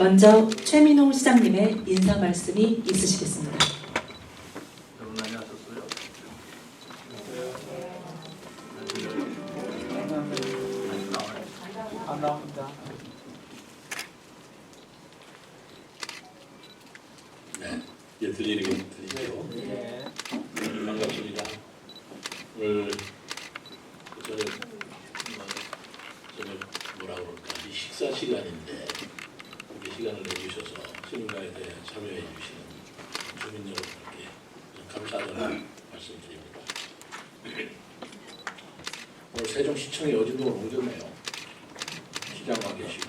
먼저 최민호 시장님의 인사 말씀이 있으시겠습니다. 여러분 안녕하셨어요? 안 나옵니다. 네, 이제 들리죠? 네. 반갑습니다. 오늘 저녁 뭐라 그럴까 이 식사 시간인데 이렇게 시간을 내주셔서 시민가에 대해 참여해 주시는 주민 여러분께 감사하다는 말씀드립니다. 오늘 세종시청에 어진동을 옮겼네요. 시장 와 계시고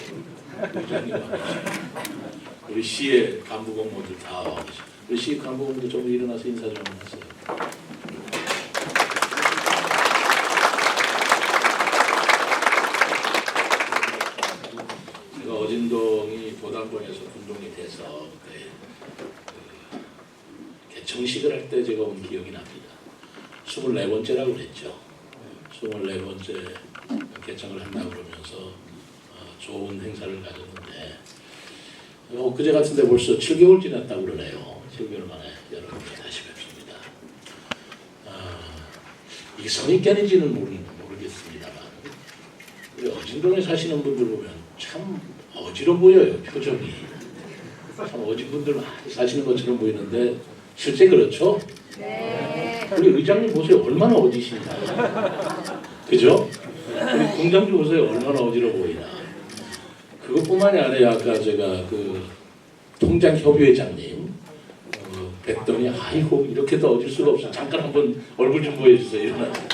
의장님 와 계시고 우리 시의 간부 공무원들 다 와 계시고 우리 시 간부 공무원들 좀 일어나서 인사 좀 하세요. 제가 어진동이 도당동에서 분동이 돼서 개청식을 할 때 제가 온 기억이 납니다. 24번째라고 그랬죠. 24번째 개청을 한다고 그러면서 좋은 행사를 가졌는데 그제 같은데 벌써 7개월 지났다고 그러네요. 7개월 만에 여러분께 다시 뵙습니다. 이게 선입견인지는 모르겠습니다만 우리 어진동에 사시는 분들 보면 참 어지러 보여요. 표정이. 참 어진 분들 많이 사시는 것처럼 보이는데 실제 그렇죠? 네. 우리 의장님 보세요. 얼마나 어지신다. 그죠? 우리 공장주 보세요. 얼마나 어지러 보이나. 그것뿐만이 아니라 아까 제가 그 통장협의회장님 뵀더니 아이고 이렇게도 어질 수가 없어. 잠깐 한번 얼굴 좀 보여주세요. 일어나세요.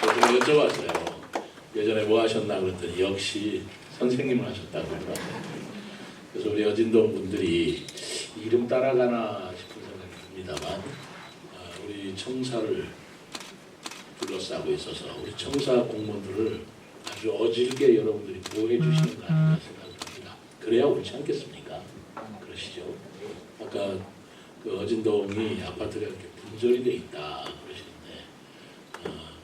그래서 여쭤봤어요. 예전에 뭐 하셨나 그랬더니 역시 선생님을 하셨다고 그러더라고요. 그래서 우리 어진동 분들이 이름 따라가나 싶은 생각이 듭니다만 우리 청사를 둘러싸고 있어서 우리 청사 공무원들을 아주 어질게 여러분들이 보호해 주시는 거 아닌가 생각합니다. 그래야 옳지 않겠습니까? 그러시죠? 아까 그 어진동이 아파트가 이렇게 분절이 돼 있다 그러시는데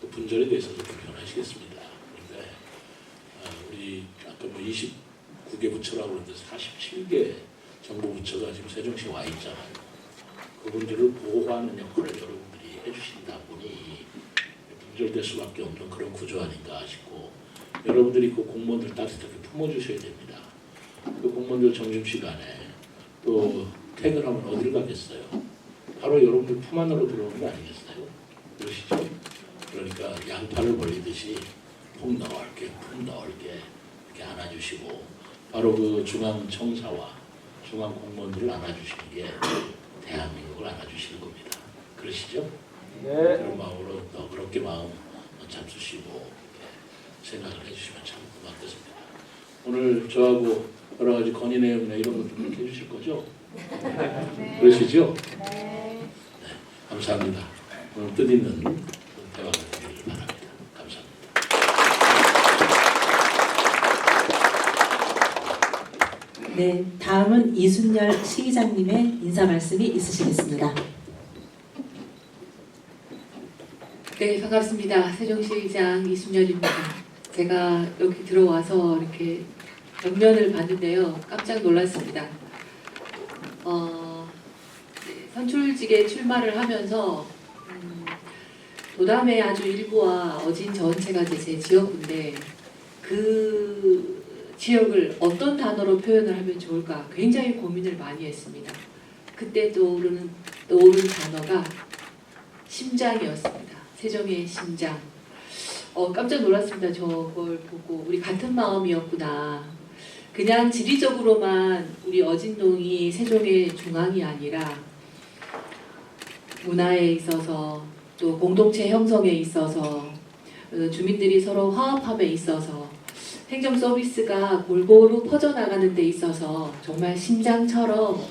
그 분절이 돼 있어서 불편하시겠습니다. 그런데 우리 아까 뭐 29개 부처라고 그러는데 47개 정부 부처가 지금 세종시에 와 있잖아요. 그분들을 보호하는 역할을 여러분들이 해주신다 보니 분절될 수밖에 없는 그런 구조 아닌가 싶고 여러분들이 그 공무원들 따뜻하게 품어주셔야 됩니다. 그 공무원들 점심시간에 또 퇴근하면 어디를 가겠어요? 바로 여러분들 품 안으로 들어오는 거 아니겠어요? 그러시죠? 그러니까 양팔을 벌리듯이 품 넓게 이렇게 안아주시고 바로 그 중앙청사와 중앙공무원들을 안아주시는 게 대한민국을 안아주시는 겁니다. 그러시죠? 네. 그런 마음으로 너그럽게 마음 잡수시고 생각을 해주시면 참 고맙겠습니다. 오늘 저하고 여러 가지 건의 내용이나 이런 것들 이렇게 해주실 거죠? 네. 그러시죠? 네. 감사합니다. 오늘 뜻있는 대화가 되기를 바랍니다. 감사합니다. 네, 다음은 이순열 시의장님의 인사 말씀이 있으시겠습니다. 네, 반갑습니다. 세종시의장 이순열입니다. 제가 여기 들어와서 이렇게 벽면을 봤는데요. 깜짝 놀랐습니다. 네, 선출직에 출마를 하면서 도담의 아주 일부와 어진 전체가 제 지역인데 그 지역을 어떤 단어로 표현을 하면 좋을까 굉장히 고민을 많이 했습니다. 그때 떠오른 단어가 심장이었습니다. 세종의 심장. 깜짝 놀랐습니다. 저걸 보고 우리 같은 마음이었구나. 그냥 지리적으로만 우리 어진동이 세종의 중앙이 아니라 문화에 있어서 또 공동체 형성에 있어서 주민들이 서로 화합함에 있어서 행정 서비스가 골고루 퍼져나가는 데 있어서 정말 심장처럼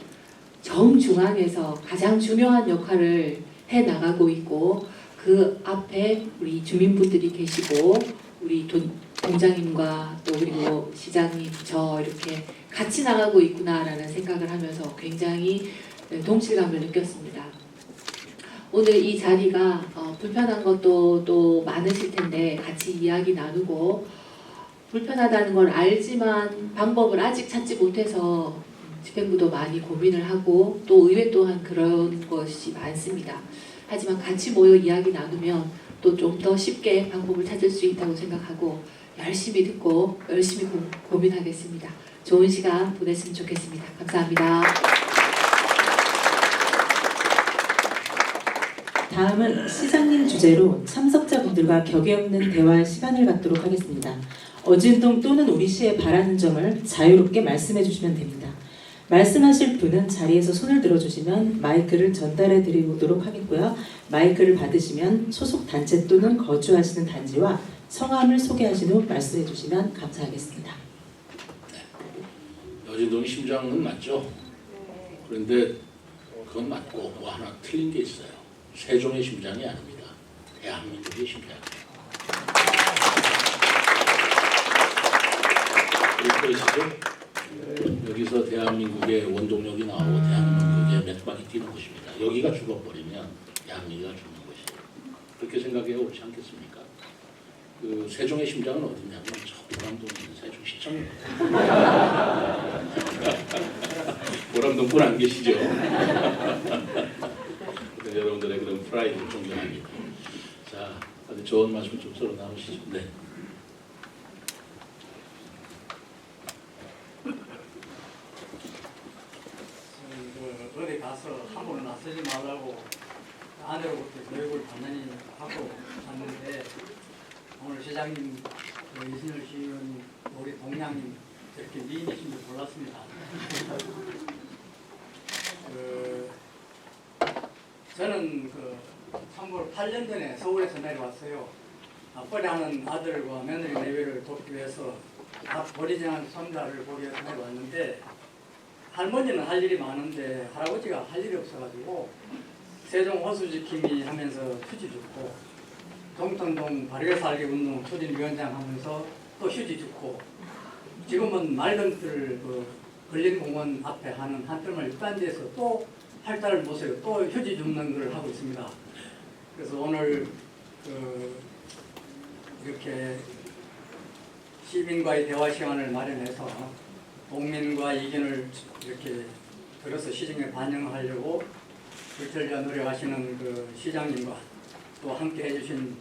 정중앙에서 가장 중요한 역할을 해나가고 있고 그 앞에 우리 주민분들이 계시고 우리 동장님과 또 그리고 시장님 저 이렇게 같이 나가고 있구나라는 생각을 하면서 굉장히 동질감을 느꼈습니다. 오늘 이 자리가 불편한 것도 또 많으실 텐데 같이 이야기 나누고 불편하다는 걸 알지만 방법을 아직 찾지 못해서 집행부도 많이 고민을 하고 또 의회 또한 그런 것이 많습니다. 하지만 같이 모여 이야기 나누면 또 좀 더 쉽게 방법을 찾을 수 있다고 생각하고 열심히 듣고 열심히 고민하겠습니다. 좋은 시간 보냈으면 좋겠습니다. 감사합니다. 다음은 시장님 주제로 참석자분들과 격이 없는 대화 시간을 갖도록 하겠습니다. 어진동 또는 우리 시에 바라는 점을 자유롭게 말씀해 주시면 됩니다. 말씀하실 분은 자리에서 손을 들어주시면 마이크를 전달해 드리도록 하겠고요. 마이크를 받으시면 소속 단체 또는 거주하시는 단지와 성함을 소개하신 후 말씀해 주시면 감사하겠습니다. 어진동이 심장은 맞죠? 그런데 그건 맞고 뭐 하나 틀린 게 있어요. 세종의 심장이 아닙니다. 대한민국의 심장이에요. 보이시죠? 여기서 대한민국의 원동력이 나오고 대한민국의 맥박이 뛰는 것입니다. 여기가 죽어버리면 대한민국이 죽는 것이에요. 그렇게 생각해야 옳지 않겠습니까? 그 세종의 심장은 어디냐면 저 보람동에 있는 세종시청입니다. 보람동분 안 계시죠? 여러분들의 그런 프라이드를 존경합니다. 자, 아주 좋은 말씀 좀 서로 나누시죠. 네. 어디 가서 함부로 나서지 말라고 아내로부터 교육을 반드시 하고 갔는데 오늘 시장님, 이순열 시의원님, 우리 동양님 저렇게 미인이신 줄 몰랐습니다. 저는 참고로 8년 전에 서울에서 내려왔어요. 아빠리 하는 아들과 며느리 내외를 돕기 위해서 어리지난 손자를 보기 위해서 내려왔는데 할머니는 할 일이 많은데 할아버지가 할 일이 없어가지고 세종 호수지킴이 하면서 휴지 줍고 동탄동 바르게 살기 운동 추진위원장 하면서 또 휴지 줍고 지금은 맑은뜰 걸린공원 앞에 하는 한뜰말 6단지에서 또 팔자를 모세요. 또 휴지 줍는 걸 하고 있습니다. 그래서 오늘 이렇게 시민과의 대화 시간을 마련해서 국민과 의견을 이렇게 들어서 시정에 반영하려고 불철주야 노력하시는 시장님과 또 함께 해주신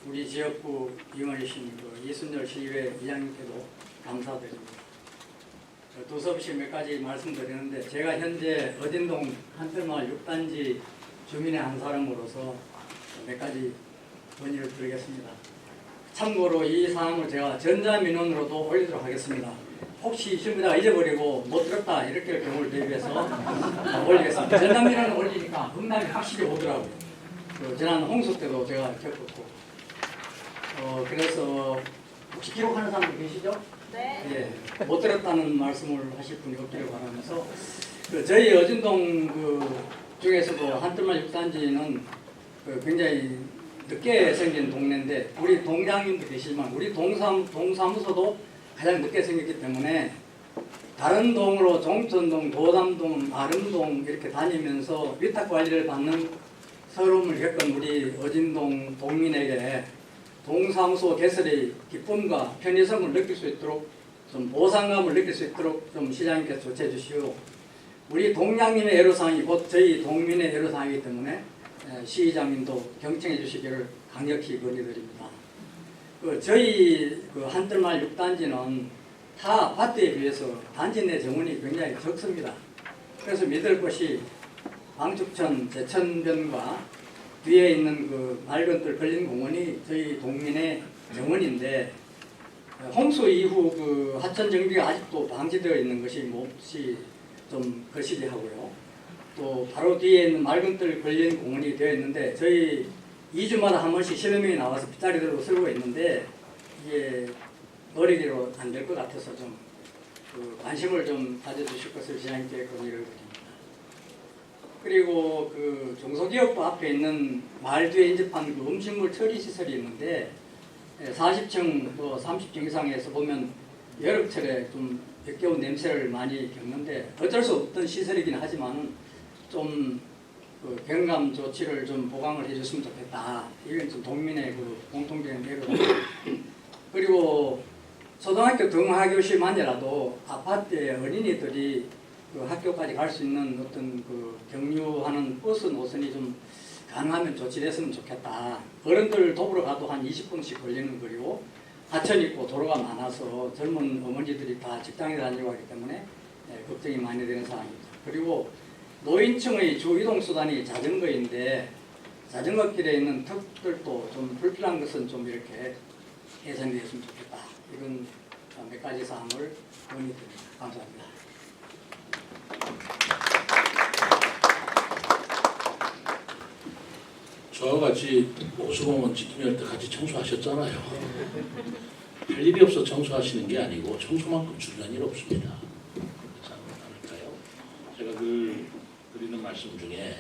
우리 지역구 임원이신 이순열 시의회 의장님께도 감사드립니다. 두서없이 몇 가지 말씀드리는데 제가 현재 어진동 한뜰마을 6단지 주민의 한 사람으로서 몇 가지 건의를 드리겠습니다. 참고로 이 사항을 제가 전자민원으로도 올리도록 하겠습니다. 혹시 신부자가 잊어버리고 못 들었다 이렇게 할 경우를 대비해서 올리겠습니다. 전자민원을 올리니까 응답이 확실히 오더라고요. 지난 홍수 때도 제가 겪었고 그래서 혹시 기록하는 사람도 계시죠? 네. 예, 못 들었다는 말씀을 하실 분이 없기를 바라면서 저희 어진동 중에서도 한뜰마을 6단지는 굉장히 늦게 생긴 동네인데 우리 동장님도 계시지만 우리 동사무소도 가장 늦게 생겼기 때문에 다른 동으로 종천동, 도담동, 아름동 이렇게 다니면서 위탁 관리를 받는 서러움을 겪은 우리 어진동 동민에게 동사무소 개설의 기쁨과 편의성을 느낄 수 있도록 좀 보상감을 느낄 수 있도록 좀 시장님께서 조치해 주시오. 우리 동장님의 애로사항이 곧 저희 동민의 애로사항이기 때문에 시의장님도 경청해 주시기를 강력히 건의드립니다. 저희 한뜰마을 6단지는 타 아파트에 비해서 단지 내 정원이 굉장히 적습니다. 그래서 믿을 것이 방축천, 제천변과 뒤에 있는 맑은뜰 걸린공원이 저희 동민의 정원인데 홍수 이후 하천 정비가 아직도 방치되어 있는 것이 몹시 좀 거시기하고요. 또 바로 뒤에 있는 맑은뜰 걸린공원이 되어 있는데 저희 2주마다 한 번씩 10여 명이 나와서 빗자리 들고 쓰고 있는데 이게 어리기로 안 될 것 같아서 좀 관심을 좀 가져주실 것을 시장님께 건의를 드립니다. 그리고 중소기업부 앞에 있는 마을 뒤에 인접한 음식물 처리 시설이 있는데 40층 또 30층 이상에서 보면 여름철에 좀 역겨운 냄새를 많이 겪는데 어쩔 수 없던 시설이긴 하지만 좀 그 경감 조치를 좀 보강을 해줬으면 좋겠다. 이건 좀 동민의 그 공통된 애로다. 그리고 초등학교 등하교실만이라도 아파트에 어린이들이 그 학교까지 갈 수 있는 어떤 그 경유하는 버스 노선이 좀 가능하면 조치됐으면 좋겠다. 어른들 도보로 가도 한 20분씩 걸리는 거리고 하천 있고 도로가 많아서 젊은 어머니들이 다 직장에 다니고 하기 때문에 걱정이 많이 되는 상황입니다. 그리고 노인층의 주 이동 수단이 자전거인데 자전거길에 있는 턱들도 좀 불필요한 것은 좀 이렇게 개선이 됐으면 좋겠다. 이런 몇 가지 사항을 건의드립니다. 감사합니다. 저와 같이 호수공원 지킴할 때 같이 청소하셨잖아요. 할 일이 없어 청소하시는 게 아니고 청소만큼 중요한 일 없습니다. 그렇지 않을까요? 제가 드리는 말씀 중에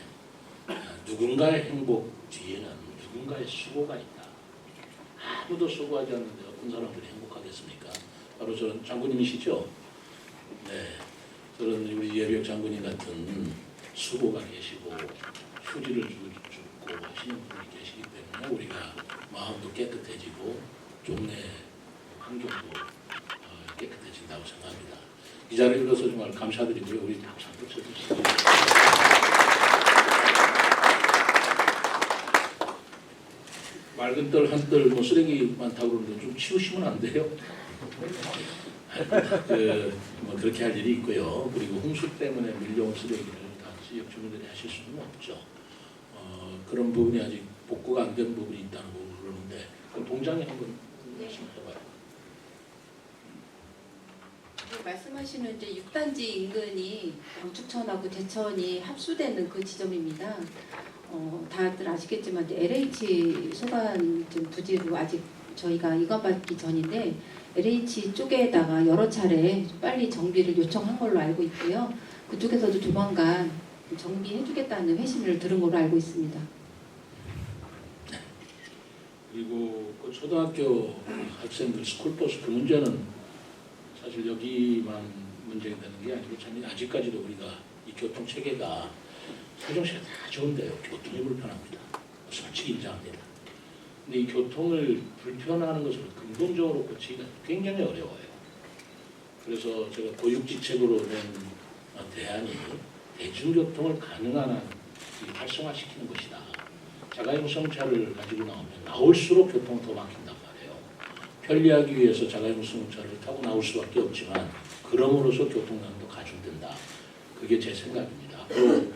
누군가의 행복 뒤에는 누군가의 수고가 있다. 아무도 수고하지 않는데 어떤 사람들이 행복하겠습니까? 바로 저는 장군님이시죠? 네, 저는 우리 예비역 장군님 같은 수고가 계시고 휴지를 주고 하시는 분이 계시기 때문에 우리가 마음도 깨끗해지고 동네 환경도 깨끗해진다고 생각합니다. 이 자리를 빌어서 정말 감사드리고요. 우리 박수 한번 쳐주시죠. 맑은 뜰 한뜰 뭐 쓰레기 많다고 그러는데 좀 치우시면 안 돼요? 뭐 그렇게 할 일이 있고요. 그리고 홍수 때문에 밀려온 쓰레기를 다 지역 주민들이 하실 수는 없죠. 그런 부분이 아직 복구가 안 된 부분이 있다는 거 그러는데 그럼 동장이 한번 말씀해봐요. 말씀하시는 이제 6단지 인근이 광축천하고 대천이 합수되는 그 지점입니다. 다들 아시겠지만 이제 LH 소관 좀 부지로 아직 저희가 이관받기 전인데 LH 쪽에다가 여러 차례 빨리 정비를 요청한 걸로 알고 있고요. 그쪽에서도 조만간 정비해주겠다는 회신을 들은 걸로 알고 있습니다. 그리고 그 초등학교 학생들 스쿨버스 그 문제는 사실 여기만 문제가 되는 게 아니고 참 아직까지도 우리가 이 교통 체계가 세종시가 다 좋은데요. 교통이 불편합니다. 솔직히 인정합니다. 근데 이 교통을 불편하는 것을 근본적으로 고치기가 굉장히 어려워요. 그래서 제가 고육지책으로 낸 대안이 대중교통을 가능한 한 활성화시키는 것이다. 자가용성차를 가지고 나올수록 교통이 더 막힌단 말이에요. 편리하기 위해서 자가용성차를 타고 나올 수밖에 없지만 그럼으로써 교통량도 가중된다. 그게 제 생각입니다. 앞으로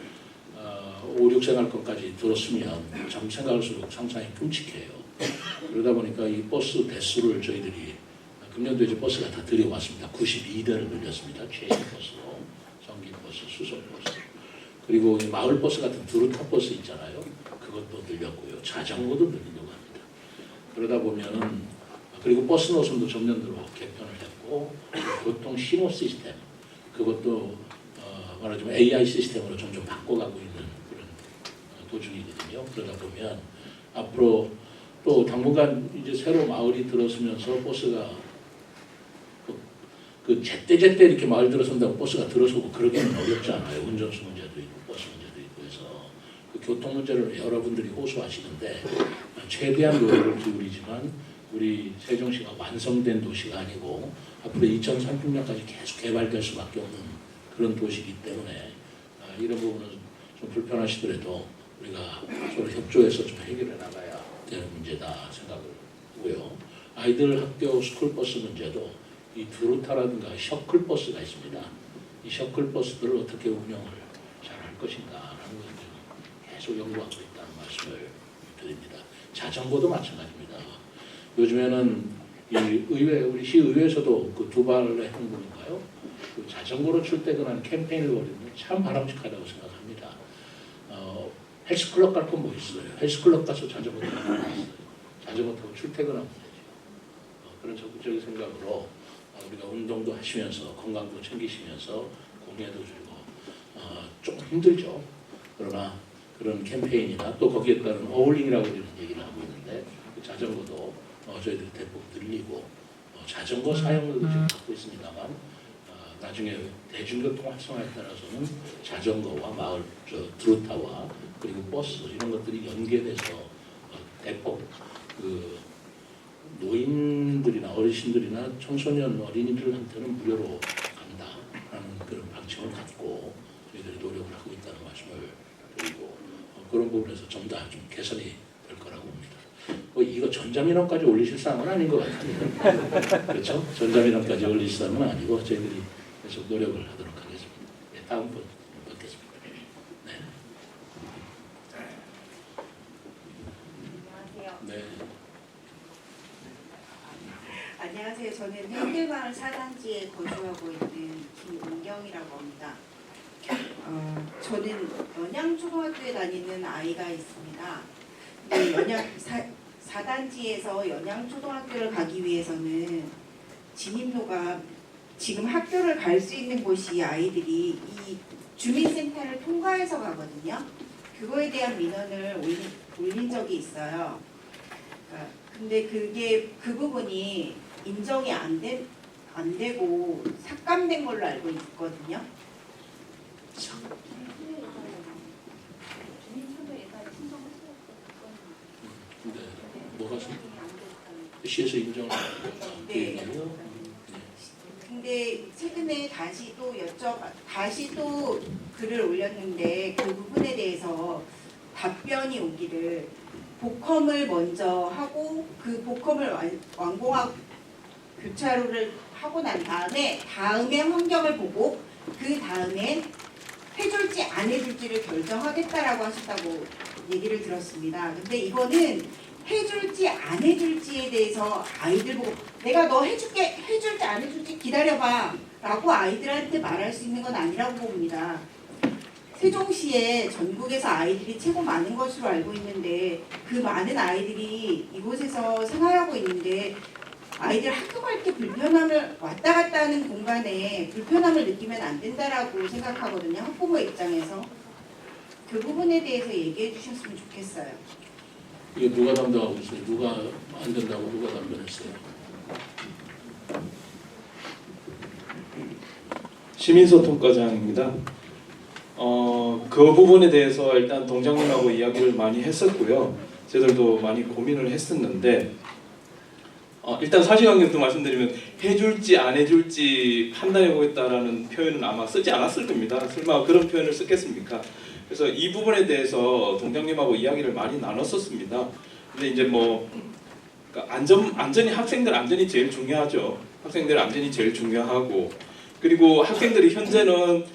5, 6생활권까지 들었으면 참 생각할수록 상상이 끔찍해요. 그러다 보니까 이 버스 대수를 저희들이 금년도 이제 버스가 다 들여왔습니다. 92대를 늘렸습니다. 최신 버스로 전기 버스, 수소 버스. 그리고 마을 버스 같은 두루타 버스 있잖아요. 그것도 늘렸고요. 자전거도 늘리려고 합니다. 그러다 보면은 그리고 버스 노선도 전면으로 개편을 했고 교통 신호 시스템 그것도 말하자면 AI 시스템으로 점점 바꿔가고 있는 그런 도중이거든요. 그러다 보면 앞으로 또 당분간 이제 새로 마을이 들어서면서 버스가 그 제때제때 이렇게 마을 들어선다고 버스가 들어서고 그러기는 어렵지 않아요. 운전수 문제도 있고 버스 문제도 있고 해서 그 교통 문제를 여러분들이 호소하시는데 최대한 노력을 기울이지만 우리 세종시가 완성된 도시가 아니고 앞으로 2030년까지 계속 개발될 수밖에 없는 그런 도시이기 때문에 이런 부분은 좀 불편하시더라도 우리가 서로 협조해서 좀 해결해 나가야 되는 문제다 생각을 하고요. 아이들 학교 스쿨버스 문제도 이 두루타라든가 셔클버스가 있습니다. 이 셔클버스들을 어떻게 운영을 잘 할 것인가 하는 것을 계속 연구하고 있다는 말씀을 드립니다. 자전거도 마찬가지입니다. 요즘에는 이 의회, 우리 시의회에서도 그 두발의 행군인가요? 그 자전거로 출퇴근하는 캠페인을 벌이는 참 바람직하다고 생각합니다. 헬스클럽 갈 건 뭐 있어요? 헬스클럽 가서 자전거 타고 있어요. 자전거 타고 출퇴근하면 되죠. 그런 적극적인 생각으로 우리가 운동도 하시면서 건강도 챙기시면서 공예도 주고 좀 힘들죠. 그러나 그런 캠페인이나 또 거기에 따른 어울링이라고 우리는 얘기를 하고 있는데 그 자전거도 저희들이 대폭 늘리고 자전거 사용률도 지금 갖고 있습니다만 나중에 대중교통 활성화에 따라서는 자전거와 마을 트로타와 그리고 버스 이런 것들이 연계돼서 대폭 그 노인들이나 어르신들이나 청소년 어린이들한테는 무료로 간다라는 그런 방침을 갖고 저희들이 노력을 하고 있다는 말씀을 드리고 그런 부분에서 좀 더 좀 개선이 될 거라고 봅니다. 이거 전자민원까지 올리실 사항은 아닌 것 같아요. 그렇죠? 전자민원까지 올리실 사항은 아니고 저희들이 계속 노력을 하도록 하겠습니다. 네, 다음 분 받겠습니다. 네. 네. 안녕하세요. 저는 현대마을 4단지에 거주하고 있는 김은경이라고 합니다. 저는 연양초등학교에 다니는 아이가 있습니다. 근데 4단지에서 연양초등학교를 가기 위해서는 진입로가 지금 학교를 갈 수 있는 곳이 아이들이 이 주민센터를 통과해서 가거든요. 그거에 대한 민원을 올린 적이 있어요. 근데 그 부분이 인정이 안 되고 삭감된 걸로 알고 있거든요. 네. 뭐가 시에서 인정을 네. 근데 최근에 다시 또 글을 올렸는데 그 부분에 대해서 답변이 오기를 복컴을 먼저 하고 그 복컴을 완공하고 교차로를 하고 난 다음에 환경을 보고 그 다음에 해줄지 안 해줄지를 결정하겠다라고 하셨다고 얘기를 들었습니다. 근데 이거는 해줄지 안 해줄지에 대해서 아이들 보고 내가 너 해줄게 해줄지 안 해줄지 기다려봐 라고 아이들한테 말할 수 있는 건 아니라고 봅니다. 세종시에 전국에서 아이들이 최고 많은 것으로 알고 있는데 그 많은 아이들이 이곳에서 생활하고 있는데 아이들 학교 갈 때 불편함을 왔다 갔다 하는 공간에 불편함을 느끼면 안 된다라고 생각하거든요. 학부모 입장에서. 그 부분에 대해서 얘기해 주셨으면 좋겠어요. 이게 누가 담당하고 있어요? 누가 안 된다고 누가 담당했어요? 시민소통과장입니다. 그 부분에 대해서 일단 동장님하고 이야기를 많이 했었고요. 저희들도 많이 고민을 했었는데 일단 사실관계부터 말씀드리면 해줄지 안 해줄지 판단해보겠다라는 표현은 아마 쓰지 않았을 겁니다. 설마 그런 표현을 썼겠습니까? 그래서 이 부분에 대해서 동장님하고 이야기를 많이 나눴었습니다. 근데 이제 그러니까 안전이 학생들 안전이 제일 중요하죠. 학생들 안전이 제일 중요하고 그리고 학생들이 현재는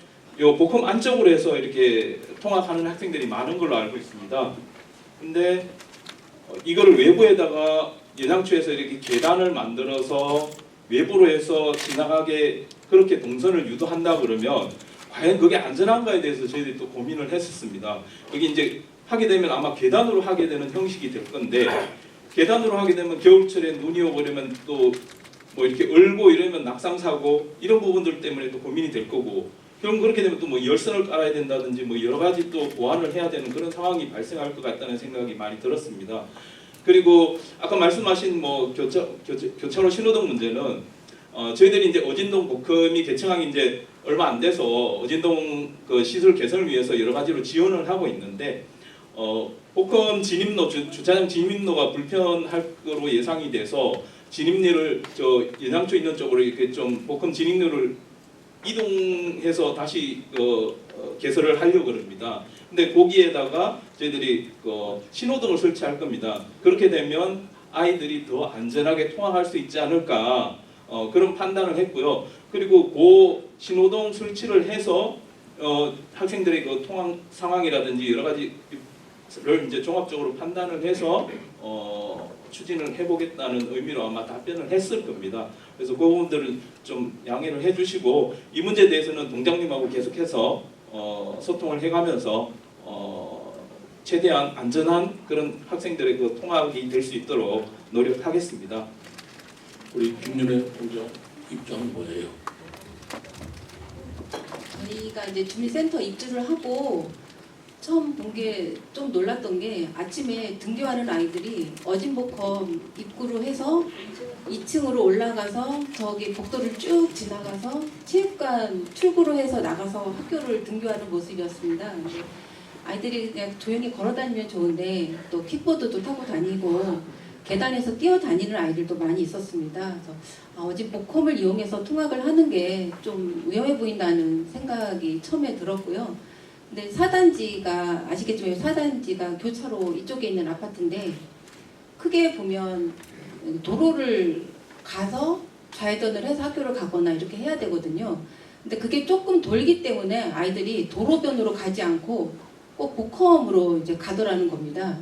요 복컴 안쪽으로 해서 이렇게 통학하는 학생들이 많은 걸로 알고 있습니다. 근데 이거를 외부에다가 예상초에서 이렇게 계단을 만들어서 외부로 해서 지나가게 그렇게 동선을 유도한다 그러면 과연 그게 안전한가에 대해서 저희들이 또 고민을 했었습니다. 여기 이제 하게 되면 아마 계단으로 하게 되는 형식이 될 건데 계단으로 하게 되면 겨울철에 눈이 오고 이러면 또 뭐 이렇게 얼고 이러면 낙상사고 이런 부분들 때문에 또 고민이 될 거고 그럼 그렇게 되면 또 뭐 열선을 깔아야 된다든지 뭐 여러 가지 또 보완을 해야 되는 그런 상황이 발생할 것 같다는 생각이 많이 들었습니다. 그리고 아까 말씀하신 뭐 교차로 신호등 문제는 저희들이 이제 어진동 복컴이 개청하기 이제 얼마 안 돼서 어진동 그 시설 개선을 위해서 여러 가지로 지원을 하고 있는데 복컴 진입로 주차장 진입로가 불편할 거로 예상이 돼서 진입로를 연양초 있는 쪽으로 이렇게 좀 복컴 진입로를 이동해서 다시 개설을 하려고 그럽니다. 근데 거기에다가 저희들이 신호등을 설치할 겁니다. 그렇게 되면 아이들이 더 안전하게 통학할 수 있지 않을까 그런 판단을 했고요. 그리고 그 신호등 설치를 해서 학생들의 그 통학 상황이라든지 여러 가지를 이제 종합적으로 판단을 해서 추진을 해보겠다는 의미로 아마 답변을 했을 겁니다. 그래서 그 부분들을 좀 양해를 해주시고 이 문제에 대해서는 동장님하고 계속해서 소통을 해가면서 최대한 안전한 그런 학생들의 그 통학이 될 수 있도록 노력하겠습니다. 우리 김윤혜 부장 입장은 뭐예요? 저희가 이제 주민센터 입주를 하고 처음 본 게 좀 놀랐던 게 아침에 등교하는 아이들이 어진복컴 입구로 해서 2층으로 올라가서 저기 복도를 쭉 지나가서 체육관 출구로 해서 나가서 학교를 등교하는 모습이었습니다. 근데 아이들이 그냥 조용히 걸어 다니면 좋은데 또 킥보드도 타고 다니고 계단에서 뛰어다니는 아이들도 많이 있었습니다. 그래서 어진복컴을 이용해서 통학을 하는 게 좀 위험해 보인다는 생각이 처음에 들었고요. 근데 4단지가 아시겠지만 4단지가 교차로 이쪽에 있는 아파트인데 크게 보면 도로를 가서 좌회전을 해서 학교를 가거나 이렇게 해야 되거든요. 근데 그게 조금 돌기 때문에 아이들이 도로변으로 가지 않고 꼭 복컴으로 이제 가더라는 겁니다.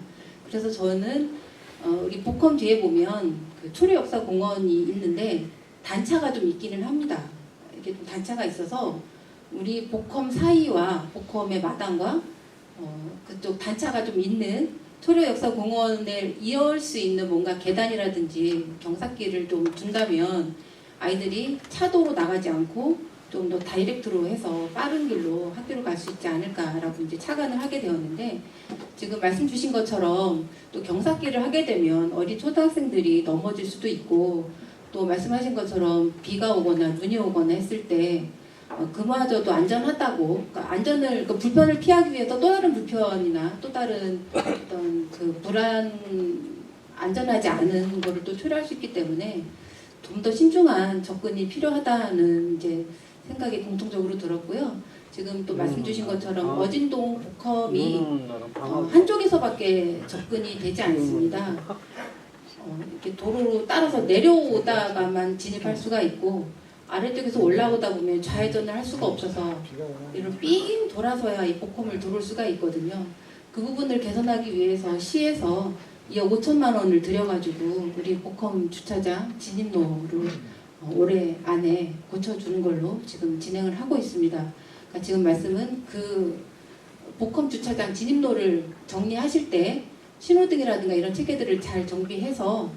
그래서 저는 우리 복컴 뒤에 보면 그 초려역사공원이 있는데 단차가 좀 있기는 합니다. 이렇게 좀 단차가 있어서 우리 복컴 사이와 복컴의 마당과 그쪽 단차가 좀 있는 초려역사공원을 이어올 수 있는 뭔가 계단이라든지 경사길을 좀 둔다면 아이들이 차도로 나가지 않고 좀 더 다이렉트로 해서 빠른 길로 학교를 갈 수 있지 않을까라고 이제 착안을 하게 되었는데 지금 말씀 주신 것처럼 또 경사길을 하게 되면 어린 초등학생들이 넘어질 수도 있고 또 말씀하신 것처럼 비가 오거나 눈이 오거나 했을 때 그마저도 안전하다고 그러니까 불편을 피하기 위해서 또 다른 불편이나 또 다른 어떤 그 안전하지 않은 거를 또 초래할 수 있기 때문에 좀 더 신중한 접근이 필요하다는 이제 생각이 공통적으로 들었고요. 지금 또 말씀 주신 것처럼 어진동 복컴이 한쪽에서밖에 접근이 되지 않습니다. 이렇게 도로로 따라서 내려오다가만 진입할 수가 있고 아래쪽에서 올라오다 보면 좌회전을 할 수가 없어서 이런 삥 돌아서야 이 복컴을 들어올 수가 있거든요. 그 부분을 개선하기 위해서 시에서 2억 5천만 원을 들여가지고 우리 복컴 주차장 진입로를 올해 안에 고쳐주는 걸로 지금 진행을 하고 있습니다. 그러니까 지금 말씀은 그 복컴 주차장 진입로를 정리하실 때 신호등이라든가 이런 체계들을 잘 정비해서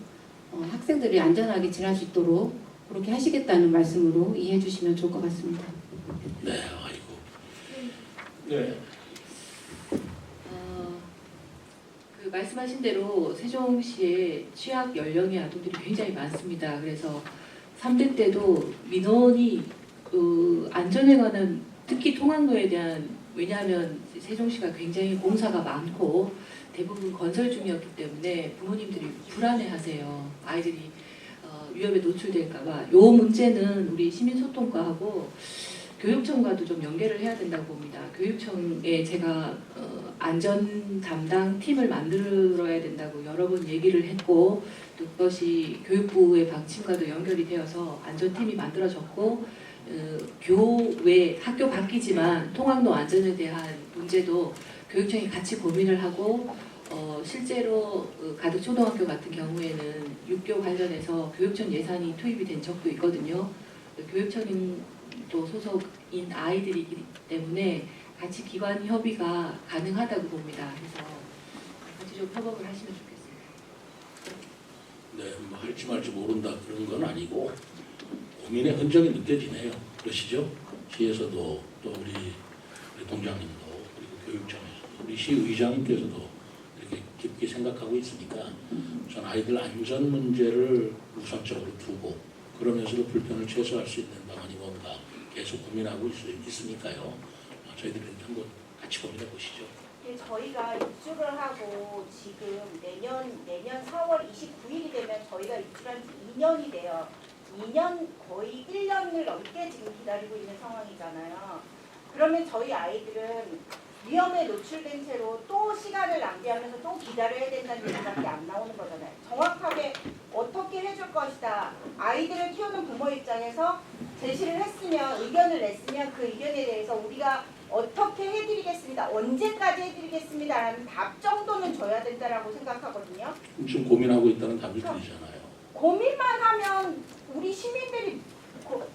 학생들이 안전하게 지날 수 있도록 그렇게 하시겠다는 말씀으로 이해해 주시면 좋을 것 같습니다. 네, 아이고. 네. 그 말씀하신 대로 세종시에 취약 연령의 아동들이 굉장히 많습니다. 그래서 3대 때도 민원이 안전에 관한 특히 통학로에 대한 왜냐하면 세종시가 굉장히 공사가 많고 대부분 건설 중이었기 때문에 부모님들이 불안해하세요. 아이들이 위협에 노출될까봐. 이 문제는 우리 시민소통과하고 교육청과도 좀 연계를 해야 된다고 봅니다. 교육청에 제가 안전 담당 팀을 만들어야 된다고 여러 번 얘기를 했고 또 그것이 교육부의 방침과도 연결이 되어서 안전팀이 만들어졌고 교외 학교 바뀌지만 통학로 안전에 대한 문제도 교육청이 같이 고민을 하고 실제로 가덕초등학교 같은 경우에는 육교 관련해서 교육청 예산이 투입이 된 적도 있거든요. 교육청인 또 소속인 아이들이기 때문에 같이 기관 협의가 가능하다고 봅니다. 그래서 같이 좀 협업을 하시면 좋겠습니다. 네, 뭐 할지 말지 모른다 그런 건 아니고 고민의 흔적이 느껴지네요. 그러시죠? 시에서도 또 우리 동장님도 그리고 교육청에서도 우리 시의장님께서도 이렇게 깊게 생각하고 있으니까 우선 아이들 안전 문제를 우선적으로 두고 그러면서도 불편을 최소화할 수 있는 방안이 뭔가 계속 고민하고 있으니까요. 저희들이 한번 같이 고민해 보시죠. 네, 저희가 입주를 하고 지금 내년 4월 29일이 되면 저희가 입주한 지 2년이 돼요. 2년 거의 1년을 넘게 지금 기다리고 있는 상황이잖아요. 그러면 저희 아이들은 위험에 노출된 채로 또 시간을 낭비하면서 또 기다려야 된다는 얘기밖에 안 나오는 거잖아요. 정확하게 어떻게 해줄 것이다. 아이들을 키우는 부모 입장에서 제시를 했으면 의견을 냈으면 그 의견에 대해서 우리가 어떻게 해드리겠습니다. 언제까지 해드리겠습니다. 라는 답 정도는 줘야 된다라고 생각하거든요. 지금 고민하고 있다는 답을 드리잖아요. 고민만 하면 우리 시민들이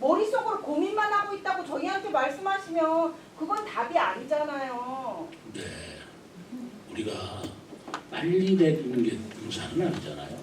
머릿속으로 고민만 하고 있다고 저희한테 말씀하시면 그건 답이 아니잖아요. 네, 우리가 빨리 내리는 게 능사는 아니잖아요.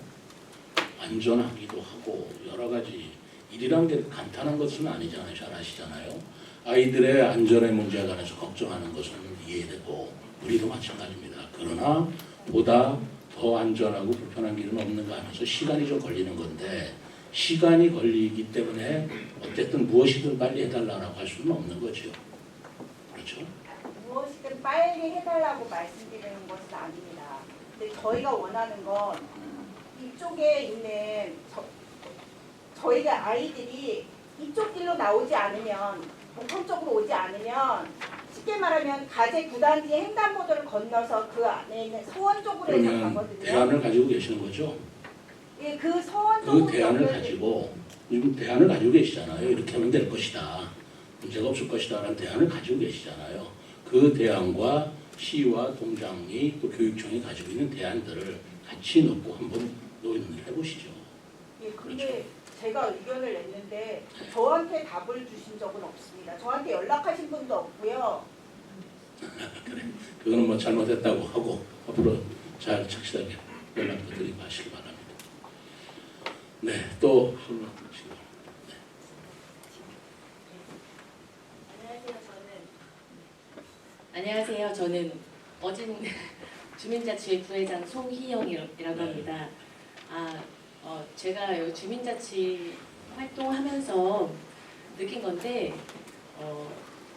안전하기도 하고 여러 가지 일이란 게 간단한 것은 아니잖아요. 잘 아시잖아요. 아이들의 안전에 문제에 관해서 걱정하는 것은 이해되고 우리도 마찬가지입니다. 그러나 보다 더 안전하고 불편한 길은 없는가 하면서 시간이 좀 걸리는 건데 시간이 걸리기 때문에 어쨌든 무엇이든 빨리 해달라고 할 수는 없는 거죠. 그렇죠? 무엇이든 빨리 해달라고 말씀드리는 것은 아닙니다. 근데 저희가 원하는 건 이쪽에 있는 저희가 아이들이 이쪽 길로 나오지 않으면 목포 쪽으로 오지 않으면 쉽게 말하면 가제 9단지 횡단보도를 건너서 그 안에 있는 서원 쪽으로 해서 그러면 가거든요. 대안을 가지고 계시는 거죠? 예, 그 서원 그 쪽으로 대안을 연결돼- 가지고 지금 대안을 가지고 계시잖아요. 이렇게 하면 될 것이다. 문제가 없을 것이다 라는 대안을 가지고 계시잖아요. 그 대안과 시와 동장이 또 교육청이 가지고 있는 대안들을 같이 놓고 한번 논의를 해보시죠. 예, 근데 제가 의견을 냈는데 저한테 답을 주신 적은 없습니다. 저한테 연락하신 분도 없고요. 그래. 그거는 뭐 잘못했다고 하고 앞으로 잘 착실하게 연락도 드리고 하시기 바랍니다. 네, 또 질문 주시고. 안녕하세요. 저는 어진 주민자치회 부회장 송희영이라고 네. 합니다. 제가 여기 주민자치 활동하면서 느낀 건데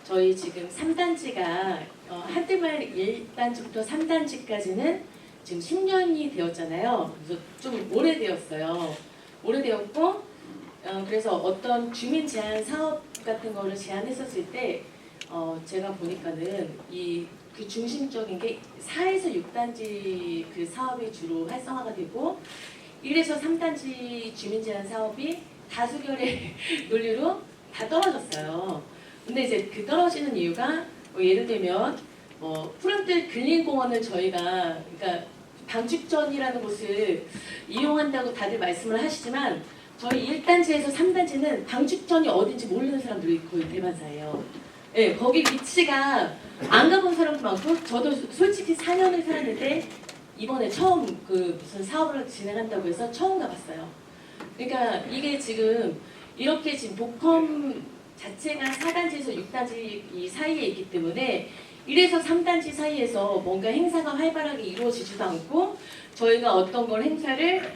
저희 지금 3단지가 한때말 1단지부터 3단지까지는 지금 10년이 되었잖아요. 그래서 좀 오래되었어요. 오래되었고 그래서 어떤 주민 제한 사업 같은 거를 제안했었을 때 제가 보니까는 그 중심적인 게 4에서 6단지 그 사업이 주로 활성화가 되고 1에서 3단지 주민 제한 사업이 다수결의 논리로 다 떨어졌어요. 근데 이제 그 떨어지는 이유가 예를 들면 푸른뜰 근린공원을 저희가 그러니까 방축전이라는 곳을 이용한다고 다들 말씀을 하시지만 저희 1단지에서 3단지는 방축전이 어딘지 모르는 사람들이 거의 대반사예요. 네, 거기 위치가 안 가본 사람도 많고 저도 솔직히 4년을 살았는데 이번에 처음 그 무슨 사업을 진행한다고 해서 처음 가봤어요. 그러니까 이게 지금 이렇게 지금 복컴 자체가 4단지에서 6단지 이 사이에 있기 때문에 1에서 3단지 사이에서 뭔가 행사가 활발하게 이루어지지도 않고 저희가 어떤 걸 행사를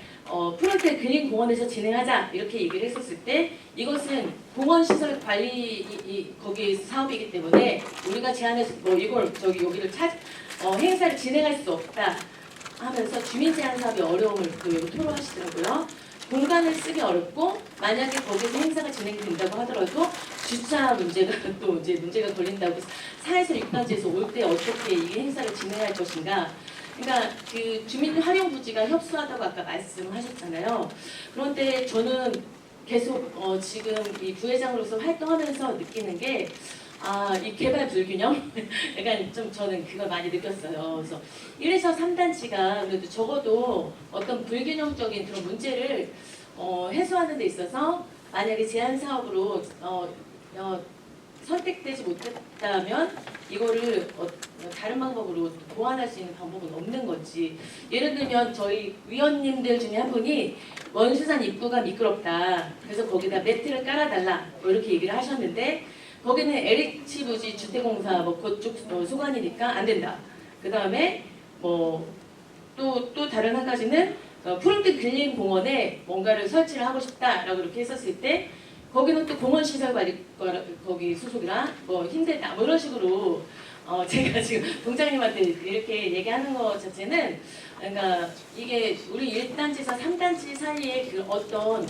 푸른틀 근린공원에서 진행하자 이렇게 얘기를 했었을 때 이것은 공원시설 관리 거기 사업이기 때문에 우리가 제안해서 이걸 여기를 행사를 진행할 수 없다 하면서 주민 제한 사업이 어려움을 토로하시더라고요. 공간을 쓰기 어렵고 만약에 거기서 행사가 진행된다고 하더라도 주차 문제가 또 이제 문제가 걸린다고 4에서 6단지에서 올 때 어떻게 이 행사를 진행할 것인가. 그러니까 그 주민 활용 부지가 협소하다고 아까 말씀하셨잖아요. 그런데 저는 계속 지금 이 부회장으로서 활동하면서 느끼는 게 이 개발 불균형? 약간 좀 저는 그걸 많이 느꼈어요. 그래서 1에서 3단지가 그래도 적어도 어떤 불균형적인 그런 문제를 해소하는 데 있어서 만약에 제한 사업으로 선택되지 못했다면 이거를 다른 방법으로 보완할 수 있는 방법은 없는 건지. 예를 들면 저희 위원님들 중에 한 분이 원수산 입구가 미끄럽다. 그래서 거기다 매트를 깔아달라. 이렇게 얘기를 하셨는데 거기는 LH 부지 주택공사 그쪽 소관이니까 안 된다. 그 다음에 또 다른 한 가지는 푸른뜰 근린공원에 뭔가를 설치를 하고 싶다라고 이렇게 했었을 때 거기는 또 공원시설관리 거기 소속이라 힘들다 이런 식으로 제가 지금 동장님한테 이렇게 얘기하는 것 자체는 그러니까 이게 우리 1단지에서 3단지 사이에 그 어떤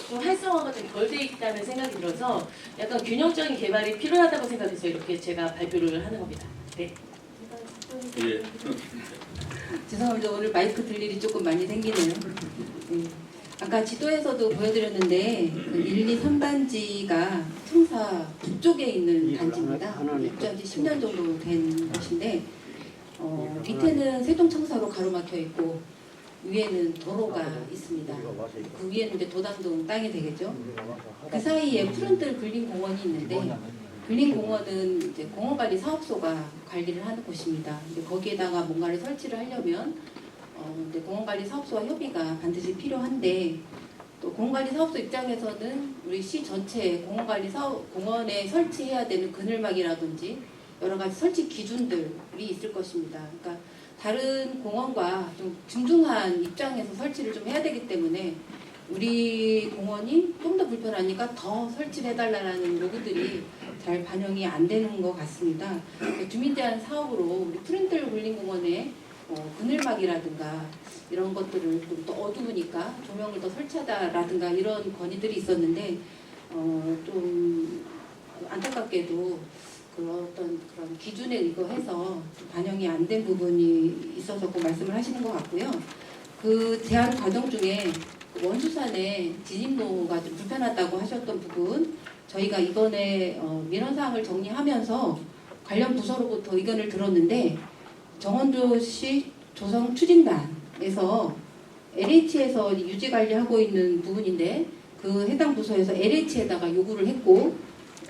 좀 활성화가 좀 덜 돼 있다는 생각이 들어서 약간 균형적인 개발이 필요하다고 생각해서 이렇게 제가 발표를 하는 겁니다. 네. 예. 죄송합니다. 오늘 마이크 들 일이 조금 많이 생기네요. 아까 지도에서도 보여드렸는데 그 1, 2, 3단지가 청사 북쪽에 있는 단지입니다. 입주한 지 10년 정도 된 곳인데 밑에는 세동청사로 가로막혀 있고 위에는 도로가 있습니다. 그 위에는 이제 도담동 땅이 되겠죠. 그 사이에 푸른뜰 근린공원이 있는데 근린공원은 이제 공원관리 사업소가 관리를 하는 곳입니다. 근데 거기에다가 뭔가를 설치를 하려면 이제 공원관리 사업소와 협의가 반드시 필요한데 또 공원관리 사업소 입장에서는 우리 시 전체 공원관리 사업, 공원에 설치해야 되는 그늘막이라든지 여러 가지 설치 기준들이 있을 것입니다. 그러니까 다른 공원과 좀 중중한 입장에서 설치를 좀 해야 되기 때문에 우리 공원이 좀 더 불편하니까 더 설치를 해달라는 요구들이 잘 반영이 안 되는 것 같습니다. 주민 제한 사업으로 우리 프린틀 굴림공원에 그늘막이라든가 이런 것들을 좀 더 어두우니까 조명을 더 설치하다라든가 이런 건의들이 있었는데 좀 안타깝게도 그런 기준에 의거해서 반영이 안 된 부분이 있어서 꼭 말씀을 하시는 것 같고요. 그 제안 과정 중에 원수산에 진입로가 좀 불편하다고 하셨던 부분, 저희가 이번에 민원사항을 정리하면서 관련 부서로부터 의견을 들었는데 정원도시 조성 추진단에서 LH에서 유지 관리하고 있는 부분인데 그 해당 부서에서 LH에다가 요구를 했고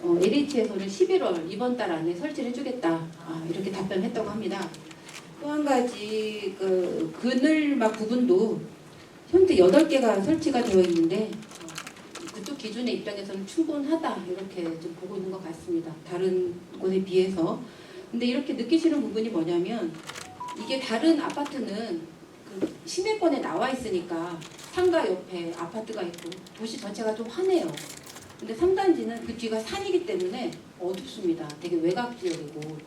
LH에서는 11월 이번 달 안에 설치를 해주겠다 이렇게 답변했다고 합니다. 또 한 가지 그 그늘막 부분도 현재 8개가 설치가 되어 있는데 그쪽 기준의 입장에서는 충분하다 이렇게 좀 보고 있는 것 같습니다. 다른 곳에 비해서. 근데 이렇게 느끼시는 부분이 뭐냐면 이게 다른 아파트는 그 시내권에 나와 있으니까 상가 옆에 아파트가 있고 도시 전체가 좀 환해요. 근데 3단지는 그 뒤가 산이기 때문에 어둡습니다. 되게 외곽 지역이고.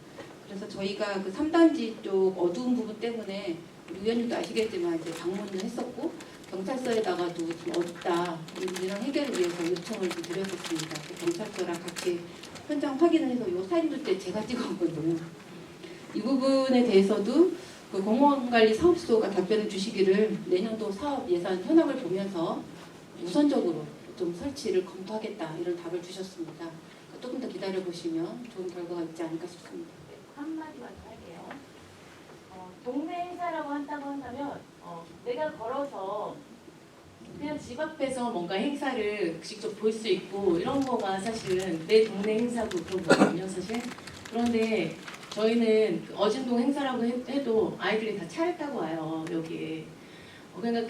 그래서 저희가 그 3단지 쪽 어두운 부분 때문에 의원님도 아시겠지만 이제 방문을 했었고 경찰서에다가도 좀 어둡다 이런 해결을 위해서 요청을 좀 드렸었습니다. 경찰서랑 같이 현장 확인을 해서 이 사진도 때 제가 찍었거든요. 이 부분에 대해서도 그 공원관리 사업소가 답변을 주시기를 내년도 사업 예산 현황을 보면서 우선적으로 좀 설치를 검토하겠다 이런 답을 주셨습니다. 조금 더 기다려보시면 좋은 결과가 있지 않을까 싶습니다. 한마디만 더 할게요. 동네 행사라고 한다면 내가 걸어서 그냥 집 앞에서 뭔가 행사를 직접 볼 수 있고 이런 거가 사실은 내 동네 행사고 그런 거거든요, 사실. 그런데 저희는 그 어진동 행사라고 해도 아이들이 다 차를 타고 와요, 여기에. 그러니까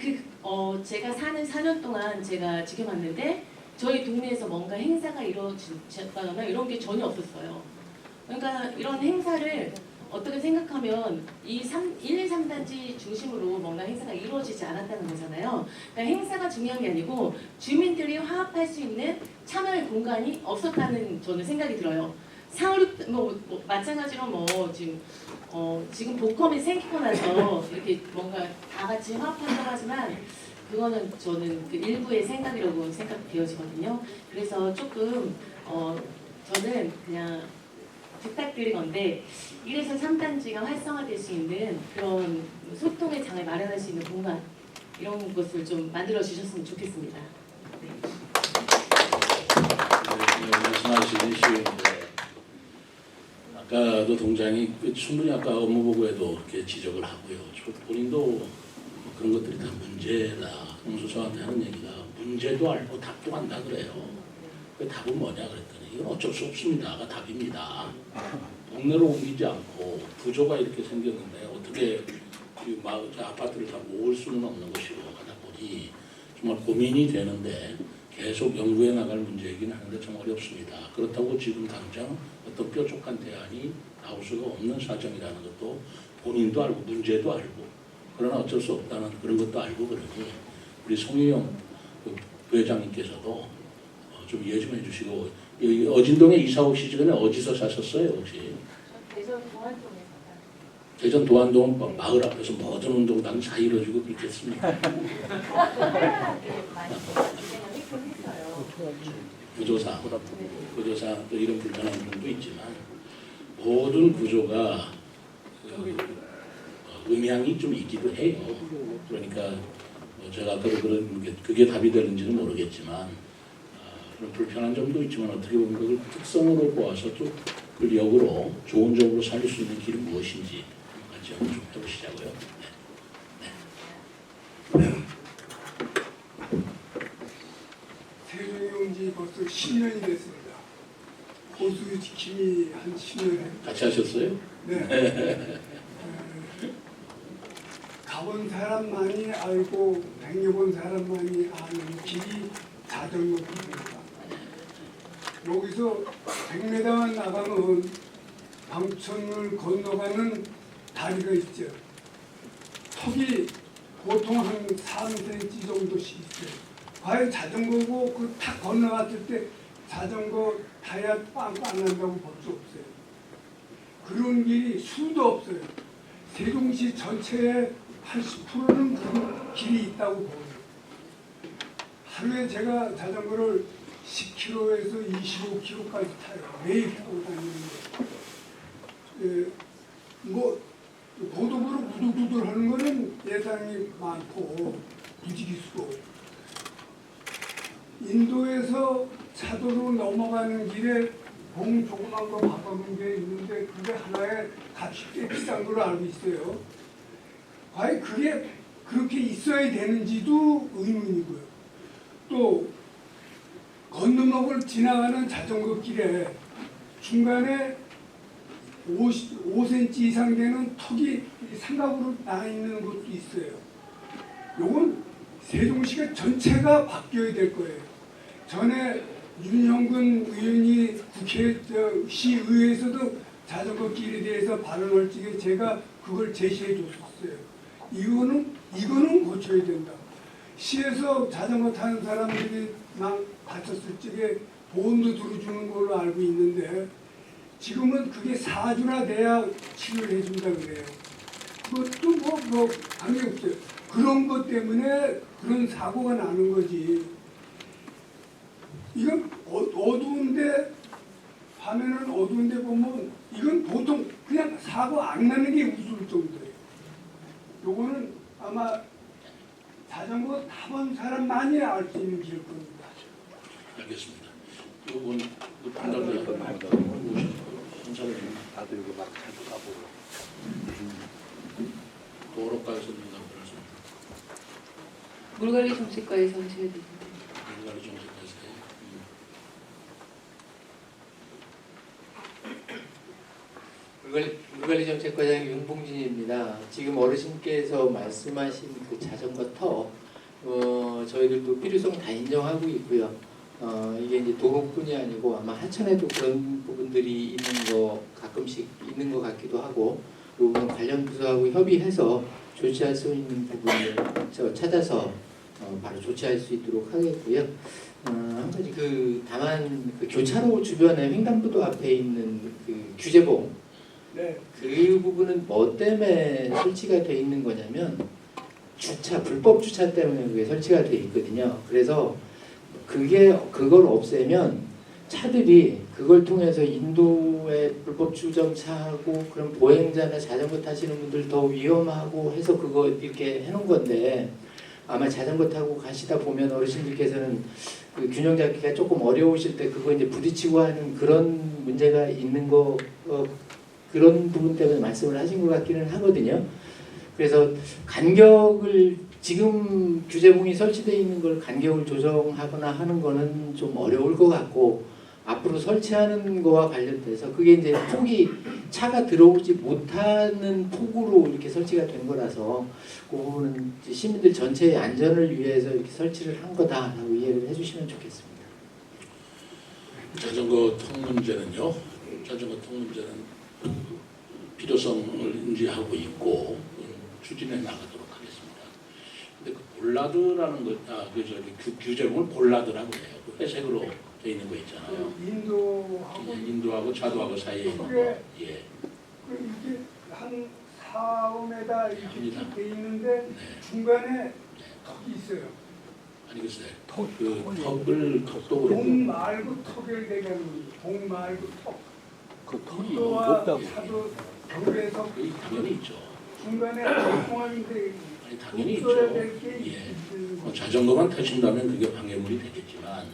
제가 사는 4년 동안 제가 지켜봤는데 저희 동네에서 뭔가 행사가 이루어졌다거나 이런 게 전혀 없었어요. 그러니까 이런 행사를 어떻게 생각하면 이 1, 2, 3단지 중심으로 뭔가 행사가 이루어지지 않았다는 거잖아요. 그러니까 행사가 중요한 게 아니고 주민들이 화합할 수 있는 참여의 공간이 없었다는 저는 생각이 들어요. 4, 5, 6, 마찬가지로 지금 복컴이 생기고 나서 이렇게 뭔가 다 같이 화합한다고 하지만 그거는 저는 그 일부의 생각이라고 생각되어지거든요. 그래서 조금 저는 그냥 부탁드린 건데 1에서 3단지가 활성화될 수 있는 그런 소통의 장을 마련할 수 있는 공간 이런 것을 좀 만들어 주셨으면 좋겠습니다. 네. 말씀하시는 시의원인데 아까도 동장이 충분히 아까 업무보고에도 그렇게 지적을 하고요. 본인도 그런 것들이 다 문제다. 홍수서한테 하는 얘기가 문제도 알고 답도 안다 그래요. 그 답은 뭐냐 그랬더니 이건 어쩔 수 없습니다가 답입니다. 동네로 옮기지 않고 구조가 이렇게 생겼는데 어떻게 아파트를 다 모을 수는 없는 것이고 하다 보니 정말 고민이 되는데 계속 연구해 나갈 문제이긴 하는데 좀 어렵습니다. 그렇다고 지금 당장 어떤 뾰족한 대안이 나올 수가 없는 사정이라는 것도 본인도 알고 문제도 알고 그러나 어쩔 수 없다는 그런 것도 알고 그러니 우리 송유영 부회장님께서도 좀 이해 좀 해주시고 어진동에 이사 오시기 전에 어디서 사셨어요 혹시? 대전 동안동에서 대전 도안동 마을 앞에서 모든 운동당 다 이루어지고 그렇겠습니까? 많이 진행을 했어요. 구조상 또 이런 불편한 부분도 있지만 모든 구조가 음향이 좀 있기도 해요. 그러니까 제가 아까도 그게 답이 되는지는 모르겠지만 그런 불편한 점도 있지만 어떻게 보면 그걸 특성으로 보아서 또 그걸 역으로 좋은 점으로 살릴 수 있는 길은 무엇인지 같이 한번 좀 해보시자고요. 세종이 지 벌써 10년이 됐습니다. 호수 지킴이 한 10년 같이 하셨어요? 네. 가본 사람만이 알고 다녀본 사람만이 아는 길이 자전거 길입니다. 여기서 100m만 나가면 방천을 건너가는 다리가 있죠. 턱이 보통 한 3cm 정도씩 있어요. 과연 자전거고 그 탁 건너갔을 때 자전거 타이어 빵빵 안 난다고 볼 수 없어요. 그런 길이 수도 없어요. 세종시 전체의 80%는 그런 길이 있다고 보여요. 하루에 제가 자전거를 10km에서 25km까지 타요. 매일 타고 다니는데 뭐 고속으로 부들부들 하는 거는 예산이 많고 부지기수고 인도에서 차도로 넘어가는 길에 봉 조그만 거 바꿔놓은 게 있는데 그게 하나에 값이 꽤 비싼 걸로 알고 있어요. 과연 그게 그렇게 있어야 되는지도 의문이고요. 또 건너목을 지나가는 자전거 길에 중간에 5cm 이상 되는 턱이 삼각으로 나 있는 것도 있어요. 요건 세종시가 전체가 바뀌어야 될 거예요. 전에 윤형근 의원이 시의회에서도 자전거 길에 대해서 발언할 적에 제가 그걸 제시해 줬었어요. 이거는 고쳐야 된다. 시에서 자전거 타는 사람들이 막 다쳤을 적에 보험도 들어주는 걸로 알고 있는데 지금은 그게 4주나 돼야 치료를 해준다 그래요. 그것도 뭐 관계없어요. 그런 것 때문에 그런 사고가 나는 거지. 이건 어두운데 밤에는 어두운데 보면 이건 보통 그냥 사고 안 나는 게 우스울 정도예요. 요거는 아마 자전거 타본 사람만이 알 수 있는 길 겁니다. 알겠습니다. 이건 판단을 검사를 다들 이거 막 자주 가보고 도로가에서 된다고 그러죠. 물관리 정책과에서 하셔야 되는데. 물관리 정책까지. 물관리정책과장 윤봉진입니다. 지금 어르신께서 말씀하신 그 자전거 터 저희들도 필요성 다 인정하고 있고요. 이게 이제 도로뿐이 아니고 아마 하천에도 그런 부분들이 있는 거 가끔씩 있는 것 같기도 하고 그 부분 관련 부서하고 협의해서 조치할 수 있는 부분을 찾아서 바로 조치할 수 있도록 하겠고요. 한 가지 다만 그 교차로 주변에 횡단보도 앞에 있는 그 규제봉 네. 그 부분은 뭐 때문에 설치가 돼 있는 거냐면 불법 주차 때문에 그게 설치가 돼 있거든요. 그래서 그걸 없애면 차들이 그걸 통해서 인도에 불법 주정차하고 그런 보행자나 자전거 타시는 분들 더 위험하고 해서 그거 이렇게 해놓은 건데 아마 자전거 타고 가시다 보면 어르신들께서는 그 균형 잡기가 조금 어려우실 때 그거 이제 부딪히고 하는 그런 문제가 있는 거 그런 부분 때문에 말씀을 하신 것 같기는 하거든요. 그래서 간격을 지금 규제봉이 설치되어 있는 걸 간격을 조정하거나 하는 거는 좀 어려울 것 같고 앞으로 설치하는 거와 관련돼서 그게 이제 폭이 차가 들어오지 못하는 폭으로 이렇게 설치가 된 거라서 그 부분은 시민들 전체의 안전을 위해서 이렇게 설치를 한 거다라고 이해를 해주시면 좋겠습니다. 자전거 통 문제는요. 자전거 통 문제는 필요성을 인지하고 있고 추진해 나가도록 하겠습니다. 근데 그 볼라드라는 것, 규제봉을 볼라드라고 해요. 그 회색으로 돼 있는 거 있잖아요. 인도하고 자도하고 사이에 있는 거. 예. 이게 한 4m 이렇게 합니다. 돼 있는데 네. 중간에 턱이 있어요. 아니 글쎄, 턱도 봉 말고 턱을 얘기하는 거예요. 봉 말고 턱. 그 턱이 인도와 높다고. 차도 경계에서 당연히 있죠. 중간에 동안인데 아니 당연히 있죠. 예. 자전거만 타신다면 그게 방해물이 되겠지만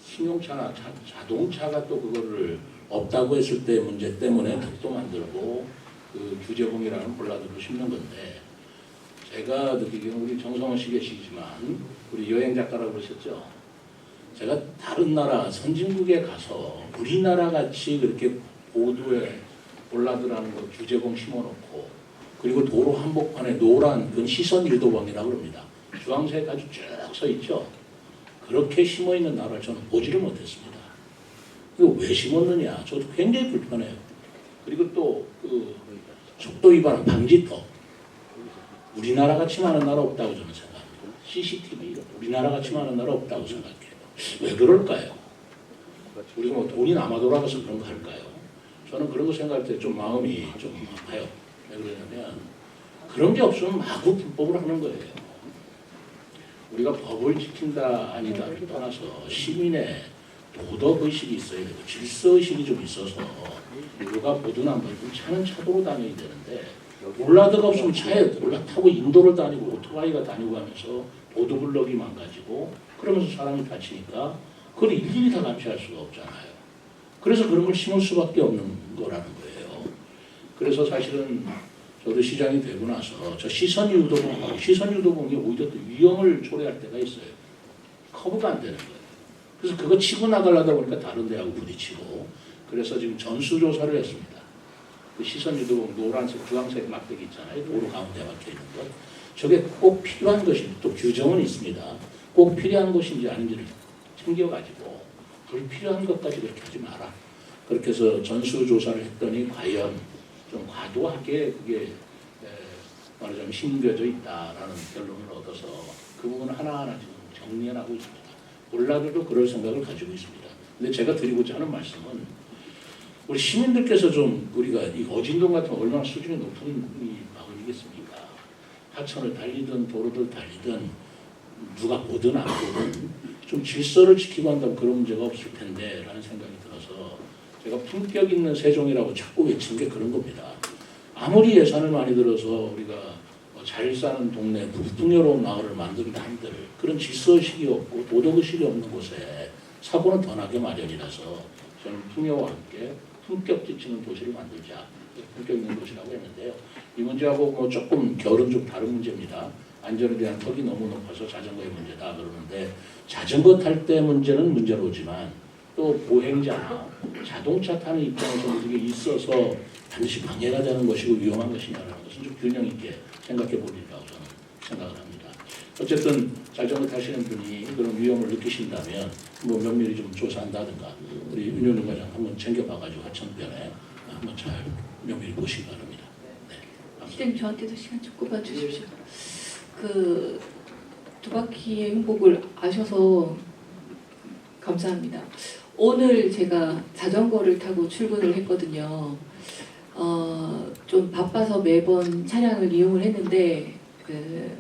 승용차나 자동차가 또 그거를 없다고 했을 때 문제 때문에 턱도 만들고 그 규제봉이라는 볼라드로 심는 건데 제가 느끼기에는 우리 정성원 씨 계시지만 우리 여행 작가라고 그러셨죠. 제가 다른 나라 선진국에 가서 우리나라 같이 그렇게 보도에 볼라드라는 거 규제봉 심어놓고 그리고 도로 한복판에 노란 그건 시선 일도봉이라고 합니다. 주황색 아주 쭉 서 있죠. 그렇게 심어 있는 나라를 저는 보지를 못했습니다. 이거 왜 심었느냐? 저도 굉장히 불편해요. 그리고 또 그 속도 위반 방지턱. 우리나라 같이 많은 나라 없다고 저는 생각합니다. CCTV 우리나라 같이 많은 나라 없다고 생각해요. 왜 그럴까요? 우리가 뭐 돈이 남아 돌아가서 그런 거 할까요? 저는 그런 거 생각할 때 좀 마음이 좀 아파요. 왜 그러냐면 그런 게 없으면 마구 불법을 하는 거예요. 우리가 법을 지킨다 아니다를 떠나서 시민의 도덕의식이 있어야 되고 질서의식이 좀 있어서 누가 보든 안 보든 차는 차도로 다녀야 되는데 볼라드가 없으면 차에 올라타고 인도를 다니고 오토바이가 다니고 하면서 보도블럭이 망가지고 그러면서 사람이 다치니까 그걸 일일이 다 감시할 수가 없잖아요. 그래서 그런 걸 심을 수밖에 없는 거라는 거예요. 그래서 사실은 저도 시장이 되고 나서 저 시선 유도봉이 오히려 또 위험을 초래할 때가 있어요. 커브가 안 되는 거예요. 그래서 그거 치고 나가려다 보니까 다른 데하고 부딪히고 그래서 지금 전수조사를 했습니다. 그 시선 유도봉 노란색, 주황색 막대기 있잖아요. 도로 가운데 막혀 있는 것. 저게 꼭 필요한 것인지 또 규정은 있습니다. 꼭 필요한 것인지 아닌지를 챙겨가지고 불필요한 것까지 그렇게 하지 마라. 그렇게 해서 전수조사를 했더니 과연 좀 과도하게 그게 말하자면 심겨져 있다라는 결론을 얻어서 그 부분을 하나하나 지금 정리하고 있습니다. 몰라도 그럴 생각을 가지고 있습니다. 근데 제가 드리고자 하는 말씀은 우리 시민들께서 좀 우리가 이 어진동 같은 얼마나 수준이 높은 이 마을이겠습니까? 하천을 달리든 도로를 달리든 누가 보든 안 보든 좀 질서를 지키고 한다면 그런 문제가 없을 텐데 라는 생각이 들어서 제가 품격 있는 세종이라고 자꾸 외친 게 그런 겁니다. 아무리 예산을 많이 들어서 우리가 잘 사는 동네 풍요로운 마을을 만든다 한들 그런 질서의식이 없고 도덕의식이 없는 곳에 사고는 더 나게 마련이라서 저는 풍요와 함께 품격 지치는 도시를 만들자. 품격 있는 도시라고 했는데요. 이 문제하고 뭐 조금 결은 좀 다른 문제입니다. 안전에 대한 턱이 너무 높아서 자전거의 문제다 그러는데 자전거 탈 때 문제는 문제로 오지만 또 보행자나 자동차 타는 입장에서 이게 있어서 반드시 방해가 되는 것이고 위험한 것이냐라는 것은 좀 균형 있게 생각해 보리라고 저는 생각을 합니다. 어쨌든 자전거 타시는 분이 그런 위험을 느끼신다면 뭐 면밀히 좀 조사한다든가 우리 윤효동 과장 한번 챙겨봐가지고 하천변에 한번 잘 면밀히 보시기 바랍니다. 네. 시장님 저한테도 시간 좀 꼽아주십시오. 그 두 바퀴의 행복을 아셔서 감사합니다. 오늘 제가 자전거를 타고 출근을 했거든요. 좀 바빠서 매번 차량을 이용을 했는데 그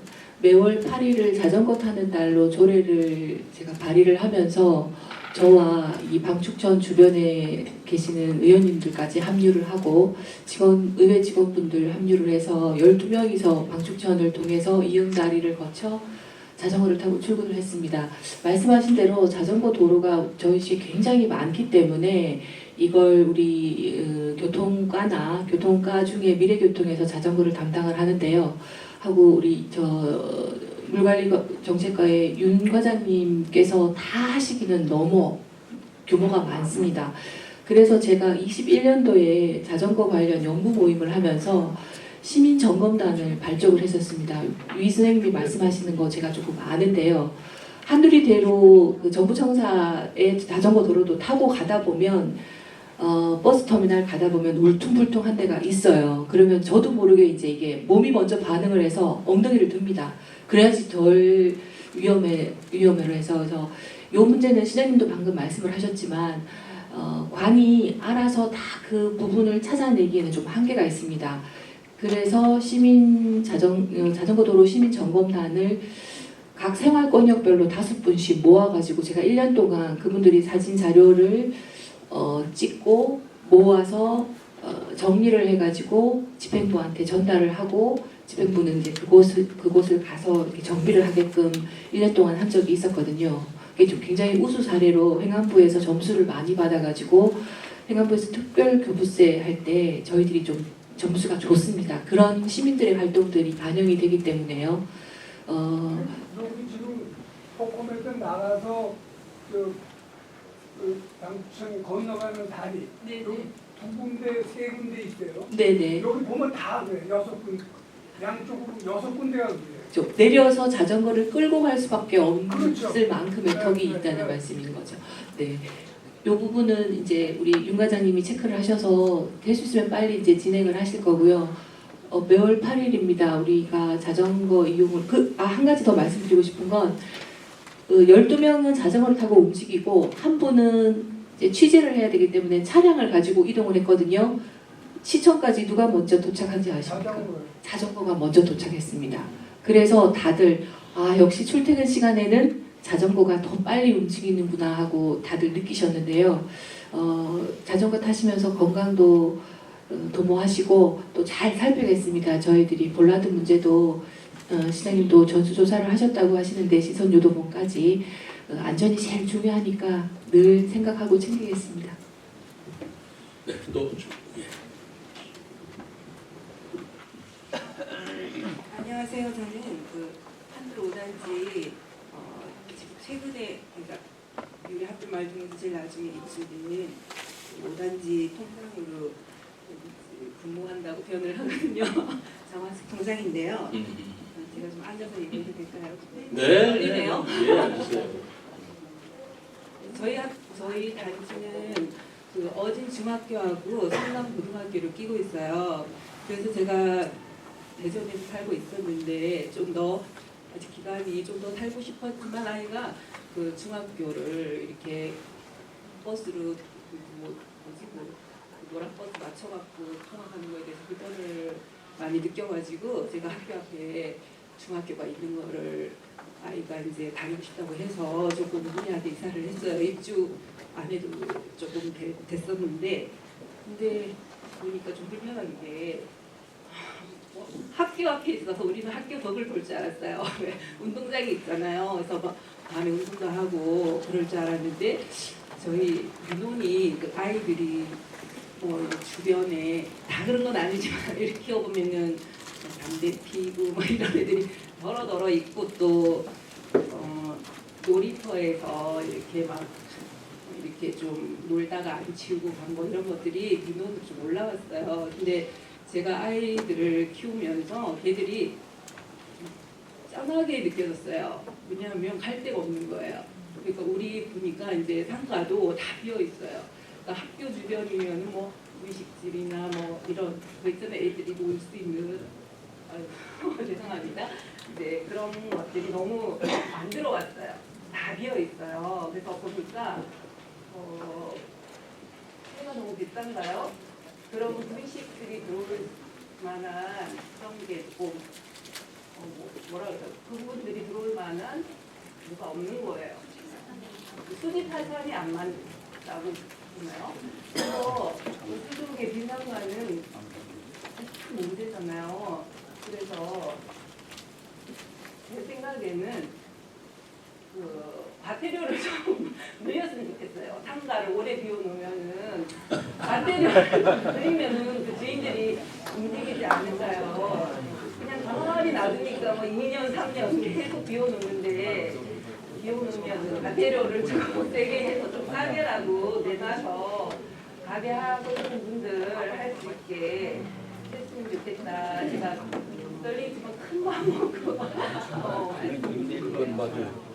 매월 8일을 자전거 타는 날로 조례를 제가 발의를 하면서 저와 이 방축천 주변에 계시는 의원님들까지 합류를 하고 의회 직원분들 합류를 해서 12명이서 방축천을 통해서 이응다리를 거쳐 자전거를 타고 출근을 했습니다. 말씀하신 대로 자전거 도로가 저희 시에 굉장히 많기 때문에 이걸 우리 교통과나 교통과 중에 미래교통에서 자전거를 담당을 하는데요. 하고 우리 물관리 정책과의 윤 과장님께서 다 하시기는 너무 규모가 많습니다. 그래서 제가 21년도에 자전거 관련 연구 모임을 하면서 시민 점검단을 발족을 했었습니다. 위 선생님이 말씀하시는 거 제가 조금 아는데요. 한누리대로 그 정부청사의 자전거 도로도 타고 가다 보면 버스 터미널 가다 보면 울퉁불퉁한 데가 있어요. 그러면 저도 모르게 이제 이게 몸이 먼저 반응을 해서 엉덩이를 듭니다. 그래야지 덜 위험을 해서 그래서 이 문제는 시장님도 방금 말씀을 하셨지만 관이 알아서 다 그 부분을 찾아내기에는 좀 한계가 있습니다. 그래서 자전거 도로 시민 점검단을 각 생활권역별로 5분씩 모아가지고 제가 1년 동안 그분들이 사진 자료를 찍고 모아서 정리를 해가지고 집행부한테 전달을 하고 집행부는 이제 그곳을 가서 이렇게 정비를 하게끔 1년 동안 한 적이 있었거든요. 이게 좀 굉장히 우수 사례로 행안부에서 점수를 많이 받아가지고 행안부에서 특별 교부세 할 때 저희들이 좀 점수가 좋습니다. 그런 시민들의 활동들이 반영이 되기 때문에요. 여기 지금 포커메이션 나가서 그 양주천 건너가는 다리 네, 여기 두 군데 세 군데 있어요. 네네. 여기 보면 다 그래. 6군데 양쪽으로 6군데가 그래요. 좀 내려서 자전거를 끌고 갈 수밖에 없을 그렇죠. 만큼의 네, 턱이 네, 있다는 네. 말씀인 거죠. 네. 이 부분은 이제 우리 윤 과장님이 체크를 하셔서 될 수 있으면 빨리 이제 진행을 하실 거고요. 매월 8일입니다. 우리가 자전거 이용을 한 가지 더 말씀드리고 싶은 건 12명은 자전거를 타고 움직이고 한 분은 이제 취재를 해야 되기 때문에 차량을 가지고 이동을 했거든요. 시청까지 누가 먼저 도착한지 아십니까? 자전거가 먼저 도착했습니다. 그래서 다들 역시 출퇴근 시간에는 자전거가 더 빨리 움직이는구나 하고 다들 느끼셨는데요. 자전거 타시면서 건강도 도모하시고 또 잘 살피겠습니다. 저희들이 볼라드 문제도 시장님도 전수조사를 하셨다고 하시는데 시선 유도본까지 안전이 제일 중요하니까 늘 생각하고 챙기겠습니다. 네, 또 예. 안녕하세요. 저는 그 한글 5단지 최근에 그러니까 우리 학교 말 중에서 제일 나중에 입주된 5단지 통상으로 근무한다고 표현을 하거든요. 정화숙 통장인데요. 제가 좀 앉아서 얘기해도 될까요? 네, 떨리네요. 예, 알겠어요. 저희 단지는 그 어진 중학교하고 성남 고등학교를 끼고 있어요. 그래서 제가 대전에서 살고 있었는데 좀 더 아직 기간이 좀 더 살고 싶었지만 아이가 그 중학교를 이렇게 버스로 노란 버스 맞춰갖고 통학하는 거에 대해서 불편을 많이 느껴가지고 제가 학교 앞에 중학교가 있는 거를 아이가 이제 다니고 싶다고 해서 조금 문의하게 이사를 했어요. 입주 안 해도 조금 됐었는데 근데 보니까 좀 불편한 게 학교 앞에 있어서 우리는 학교 덕을 볼 줄 알았어요. 운동장이 있잖아요. 그래서 막 밤에 운동도 하고 그럴 줄 알았는데 저희 민원이 그 아이들이 주변에 다 그런 건 아니지만 이렇게 키워보면은 담배 피고 이런 애들이 더러더러 있고 또 놀이터에서 이렇게 막 이렇게 좀 놀다가 안 치우고 간 거 이런 것들이 민원으로 좀 올라왔어요. 근데 제가 아이들을 키우면서 걔들이 짠하게 느껴졌어요. 왜냐하면 갈 데가 없는 거예요. 그러니까 우리 보니까 이제 상가도 다 비어 있어요. 그러니까 학교 주변이면 뭐 음식집이나 뭐 이런 거 있잖아요. 애들이 놀 수 있는 죄송합니다. 네, 그런 것들이 너무 안 들어왔어요. 다 비어 있어요. 그래서 보니까 해가 너무 비싼가요? 그런 음식들이 들어올 만한 그런 게 조금 뭐라 그래요? 그분들이 들어올 만한 뭐가 없는 거예요. 수집할 사람이 안 많다고 보나요? 그래서 수족의 비상가는 큰 문제잖아요. 그래서 제 생각에는 과태료를 좀 늘렸으면 좋겠어요. 상가를 오래 비워놓으면은 과태료를 늘리면은 그 주인들이 움직이지 않을까요? 그냥 가만히 놔두니까 뭐 2년, 3년 계속 비워놓는데 비워놓으면 과태료를 좀 세게 해서 좀 싸게라도 내놔서 가게 하고 있는 분들 할 수 있게 했으면 좋겠다. 제가 떨리지만 큰 마음 먹고 그건 맞아요.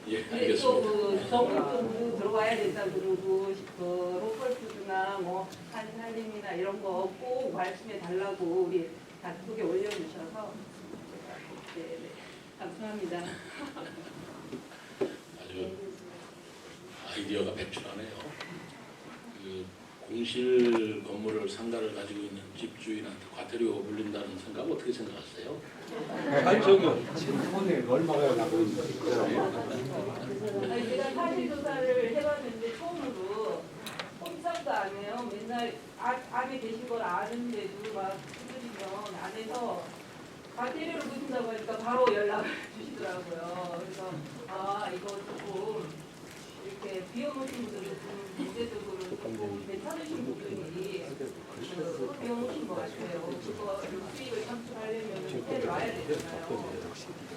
예, 또 알겠습니다. 그 정부도 들어와야 된다 그러고 로컬푸드나 뭐 한살림이나 이런 거 꼭 말씀해 달라고 우리 단톡에 올려주셔서 네, 감사합니다. 아주 아이디어가 백출하네요. 그 공실 건물을 상가를 가지고 있는 집주인한테 과태료 물린다는 생각 어떻게 생각하세요? 아니 저기 친구분이 얼마가 나고 있어요? 아니, 제가 사실조사를 해봤는데 처음으로 꼼짝도 안 해요. 맨날 안에 계신 걸 아는데도 막 두드리면 안에서 과태료를 묻는다고 하니까 바로 연락을 주시더라고요. 그래서 이거 조금 이렇게 비워놓으신 분들은 좀 문제적으로 조금 괜찮으신 부분이 비워놓으신 것 같아요. 그거 수익을 창출하려면 호텔을 와야 되잖아요.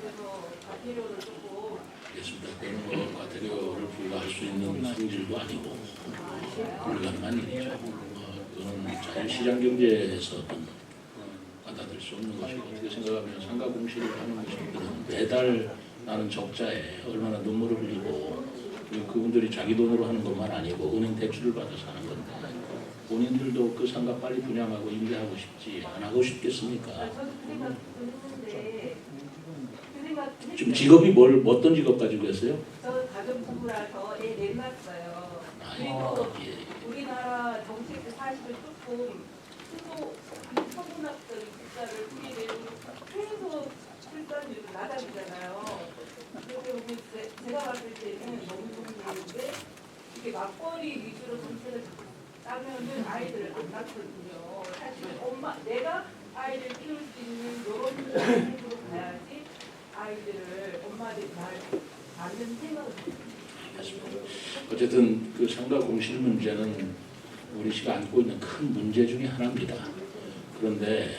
그래서 과태료를 조금 알겠습니다. 그거는 뭐 과태료를 부과할 수 있는 성질도 아니고 불가능한 일이죠. 그거는 자유시장 경제에서는 받아들일 수 없는 것이고 어떻게 생각하면 상가 공시를 하는 것들은 매달 나는 적자에 얼마나 눈물을 흘리고 그리고 그분들이 자기 돈으로 하는 것만 아니고 은행 대출을 받아서 하는 건데 본인들도 그 상가 빨리 분양하고 임대하고 싶지 안 하고 싶겠습니까? 저도 그 생각 드는데 그 생각 지금 직업이 어떤 직업 가지고 계세요? 저는 가정부부라서 애 넷났어요. 아이고, 그리고 예. 우리나라 정책 사실은 조금 초등학생 입자를 풀이되고 최소 출산율이 낮아지잖아요. 그리고 제가 봤을 때는 너무 좋은 일인데 이게 맞벌이 위주로 정책을 따면은 아이들을 안 낳거든요. 사실 내가 아이를 키울 수 있는 이런 방식으로 가야지 아이들을 엄마들이 잘 낳는 생각을 어쨌든 그 상가 공실 문제는 우리 시가 안고 있는 큰 문제 중에 하나입니다. 그런데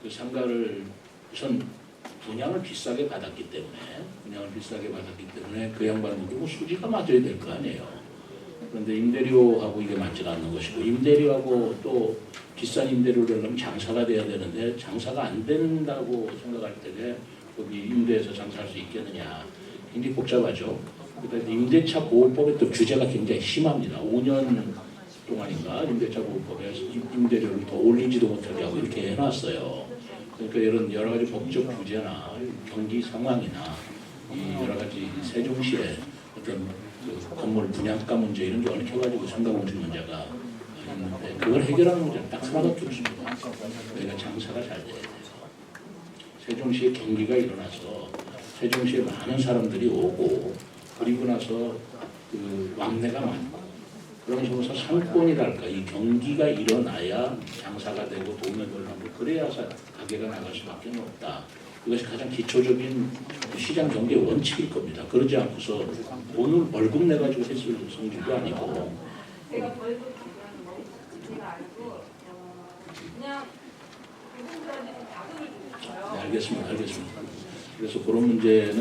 그 상가를 우선 분양을 비싸게 받았기 때문에 그 양반들도 뭐 수지가 맞아야 될 거 아니에요. 그런데 임대료하고 이게 맞지가 않는 것이고 임대료하고 또 비싼 임대료를 하려면 장사가 돼야 되는데 장사가 안 된다고 생각할 때에 거기 임대해서 장사할 수 있겠느냐 굉장히 복잡하죠. 그런데 임대차 보호법의 또 규제가 굉장히 심합니다. 5년 동안인가 임대차 보호법에 임대료를 더 올리지도 못하게 하고 이렇게 해놨어요. 그러니까 이런 여러 가지 법적 규제나 경기 상황이나 이 여러 가지 세종시의 어떤 그 건물 분양가 문제 이런 게 얽혀가지고 상가공실 문제가 있는데 그걸 해결하는 문제는 딱 하나밖에 없습니다. 저희가 장사가 잘 돼야 돼요. 세종시에 경기가 일어나서 세종시에 많은 사람들이 오고 그리고 나서 그 왕래가 많고 그러면서 상권이랄까 이 경기가 일어나야 장사가 되고 돈을 벌고 그래야 가게가 나갈 수밖에 없다. 이것이 가장 기초적인 시장 경제 원칙일 겁니다. 그러지 않고서 돈을 월급 내가지고 했을 성질도 아니고. 제가 벌금 부과는 너무 자체가 아니고 그냥 그분들한테 좀 자극을 주고 싶어요. 네, 알겠습니다. 그래서 그런 문제는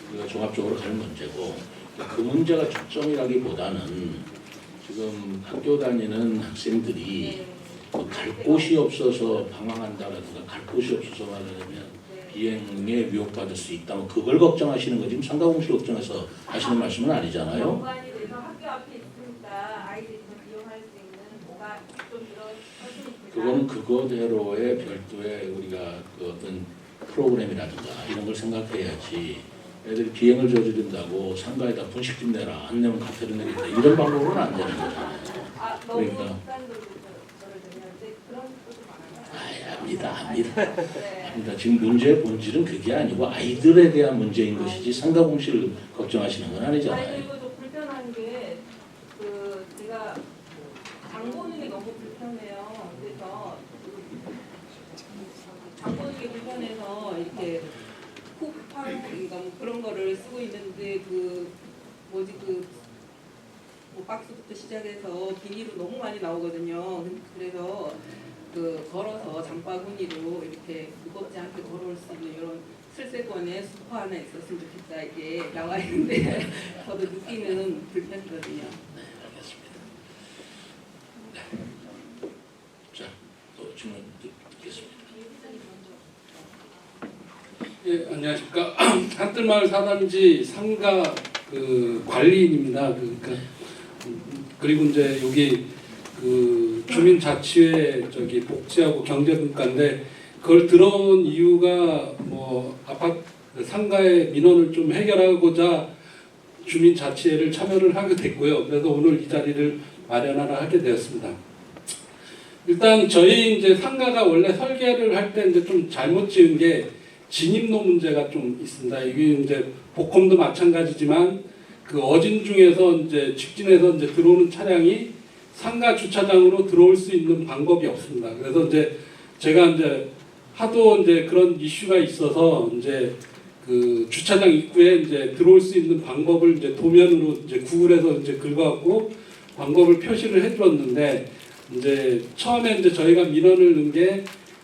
우리가 종합적으로 갈 문제고 그 문제가 초점이라기보다는 지금 학교 다니는 학생들이 갈 곳이 없어서 방황한다라든가 갈 곳이 없어서 말하자면 비행에 위협받을 수 있다. 그걸 걱정하시는 거지 지금 상가공실 걱정해서 하시는 말씀은 아니잖아요. 연관이 돼서 학교 앞에 있으니까 아이들이 좀 이용할 수 있는 뭐가 좀 이런 것이 그거는 그거대로의 별도의 우리가 그 어떤 프로그램이라든가 이런 걸 생각해야지 애들이 비행을 저지른다고 상가에다 분식집 내라 안 내면 카페를 내겠다 이런 방법은 안 되는 거잖아요. 너무 그러니까 극단적으로 저를 되는데 그런 것도 많아요. 합니다. 지금 문제의 본질은 그게 아니고 아이들에 대한 문제인 것이지 상가공실을 걱정하시는 건 아니잖아요. 그리고 좀 불편한 게 제가 장 보는 게 너무 불편해요. 그래서 장 보는 게 불편해서 이렇게 쿠팡 뭐 그런 거를 쓰고 있는데 뭐 박스부터 시작해서 비닐로 너무 많이 나오거든요. 그래서 걸어서 장바구니로 이렇게 무겁지 않게 걸어올 수 있는 이런 슬세권에 수퍼 하나 있었으면 좋겠다 이게 나와 있는데 저도 느끼는 불편이거든요. 네, 알겠습니다. 네. 자, 또 질문 듣겠습니다. 예, 안녕하십니까. 한뜰마을 사단지 상가 관리인입니다. 그리고 이제 여기 주민자치회 복지하고 경제분과인데 그걸 들어온 이유가 뭐 아파트 상가의 민원을 좀 해결하고자 주민자치회를 참여를 하게 됐고요. 그래서 오늘 이 자리를 마련하라 하게 되었습니다. 일단 저희 이제 상가가 원래 설계를 할 때 이제 좀 잘못 지은 게 진입로 문제가 좀 있습니다. 이게 이제 복컴도 마찬가지지만 그 어진 중에서 이제 직진해서 이제 들어오는 차량이 상가 주차장으로 들어올 수 있는 방법이 없습니다. 그래서 이제 제가 이제 하도 이제 그런 이슈가 있어서 이제 그 주차장 입구에 이제 들어올 수 있는 방법을 이제 도면으로 이제 구글에서 이제 긁어갖고 방법을 표시를 해주었는데 이제 처음에 이제 저희가 민원을 넣은 게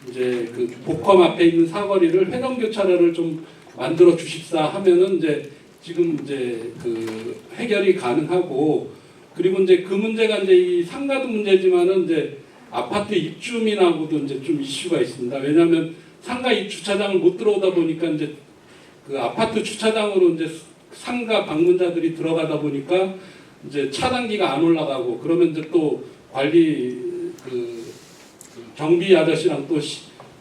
이제 그 복컴 앞에 있는 사거리를 회전교차로를 좀 만들어 주십사 하면은 이제 지금 이제 그 해결이 가능하고, 그리고 이제 그 문제가 이제 이 상가도 문제지만은 이제 아파트 입주민하고도 이제 좀 이슈가 있습니다. 왜냐하면 상가 주차장을 못 들어오다 보니까 이제 그 아파트 주차장으로 이제 상가 방문자들이 들어가다 보니까 이제 차단기가 안 올라가고, 그러면 이제 또 관리 그 경비 아저씨랑 또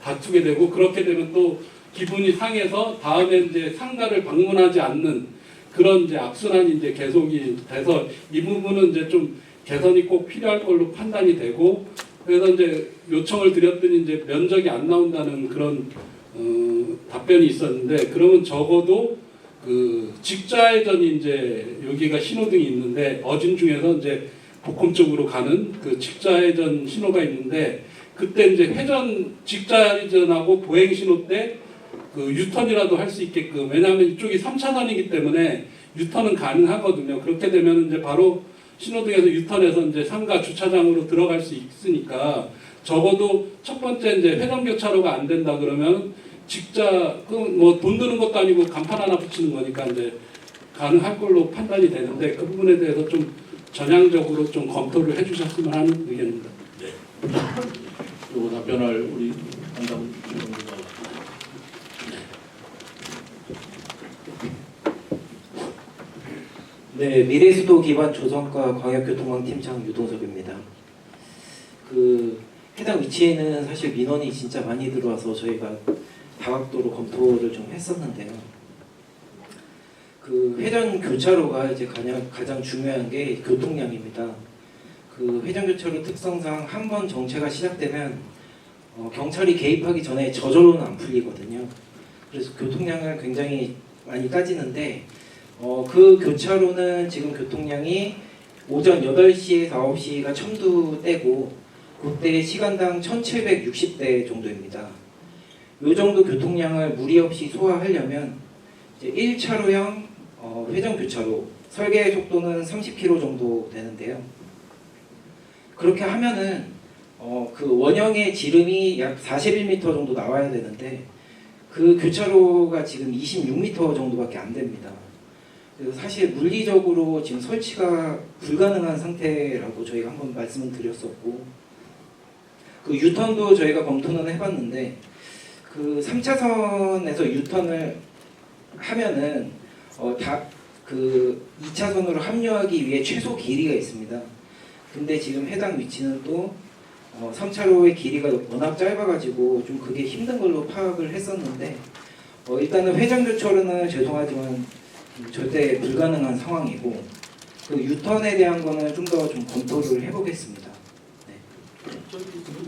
다투게 되고, 그렇게 되면 또 기분이 상해서 다음에 이제 상가를 방문하지 않는 그런 이제 악순환이 이제 계속이 돼서 이 부분은 이제 좀 개선이 꼭 필요할 걸로 판단이 되고, 그래서 이제 요청을 드렸더니 이제 면적이 안 나온다는 그런 답변이 있었는데, 그러면 적어도 그 직자회전이 이제 여기가 신호등이 있는데 어진 중에서 이제 복검 쪽으로 가는 그 직자회전 신호가 있는데, 그때 이제 회전 직자회전하고 보행 신호 때 그 유턴이라도 할 수 있게끔, 왜냐하면 이쪽이 3차선이기 때문에 유턴은 가능하거든요. 그렇게 되면 이제 바로 신호등에서 유턴해서 이제 상가 주차장으로 들어갈 수 있으니까, 적어도 첫 번째 이제 회전교차로가 안 된다 그러면 직자 뭐 돈 드는 것도 아니고 간판 하나 붙이는 거니까 이제 가능할 걸로 판단이 되는데, 그 부분에 대해서 좀 전향적으로 좀 검토를 해주셨으면 하는 의견입니다. 네. 요거 답변할 우리 한담 전문가가. 네, 미래수도 기반 조성과 광역교통망 팀장 유동석입니다. 그 해당 위치에는 사실 민원이 진짜 많이 들어와서 저희가 다각도로 검토를 좀 했었는데요. 그 회전 교차로가 이제 가장 중요한 게 교통량입니다. 그 회전 교차로 특성상 한 번 정체가 시작되면 경찰이 개입하기 전에 저절로는 안 풀리거든요. 그래서 교통량을 굉장히 많이 따지는데, 그 교차로는 지금 교통량이 오전 8시에서 9시가 첨두대고, 그때 시간당 1760대 정도입니다. 이 정도 교통량을 무리 없이 소화하려면 이제 1차로형 회전 교차로 설계 속도는 30km 정도 되는데요. 그렇게 하면은 그 원형의 지름이 약 41m 정도 나와야 되는데, 그 교차로가 지금 26m 정도밖에 안 됩니다. 그래서 사실 물리적으로 지금 설치가 불가능한 상태라고 저희가 한번 말씀을 드렸었고, 그 유턴도 저희가 검토는 해봤는데, 그 3차선에서 유턴을 하면은 그 2차선으로 합류하기 위해 최소 길이가 있습니다. 근데 지금 해당 위치는 또 3차로의 길이가 워낙 짧아가지고 좀 그게 힘든 걸로 파악을 했었는데, 일단은 회전교차로는 죄송하지만 절대 불가능한 상황이고, 그 유턴에 대한 거는 좀 더 좀 검토를 해보겠습니다. 네.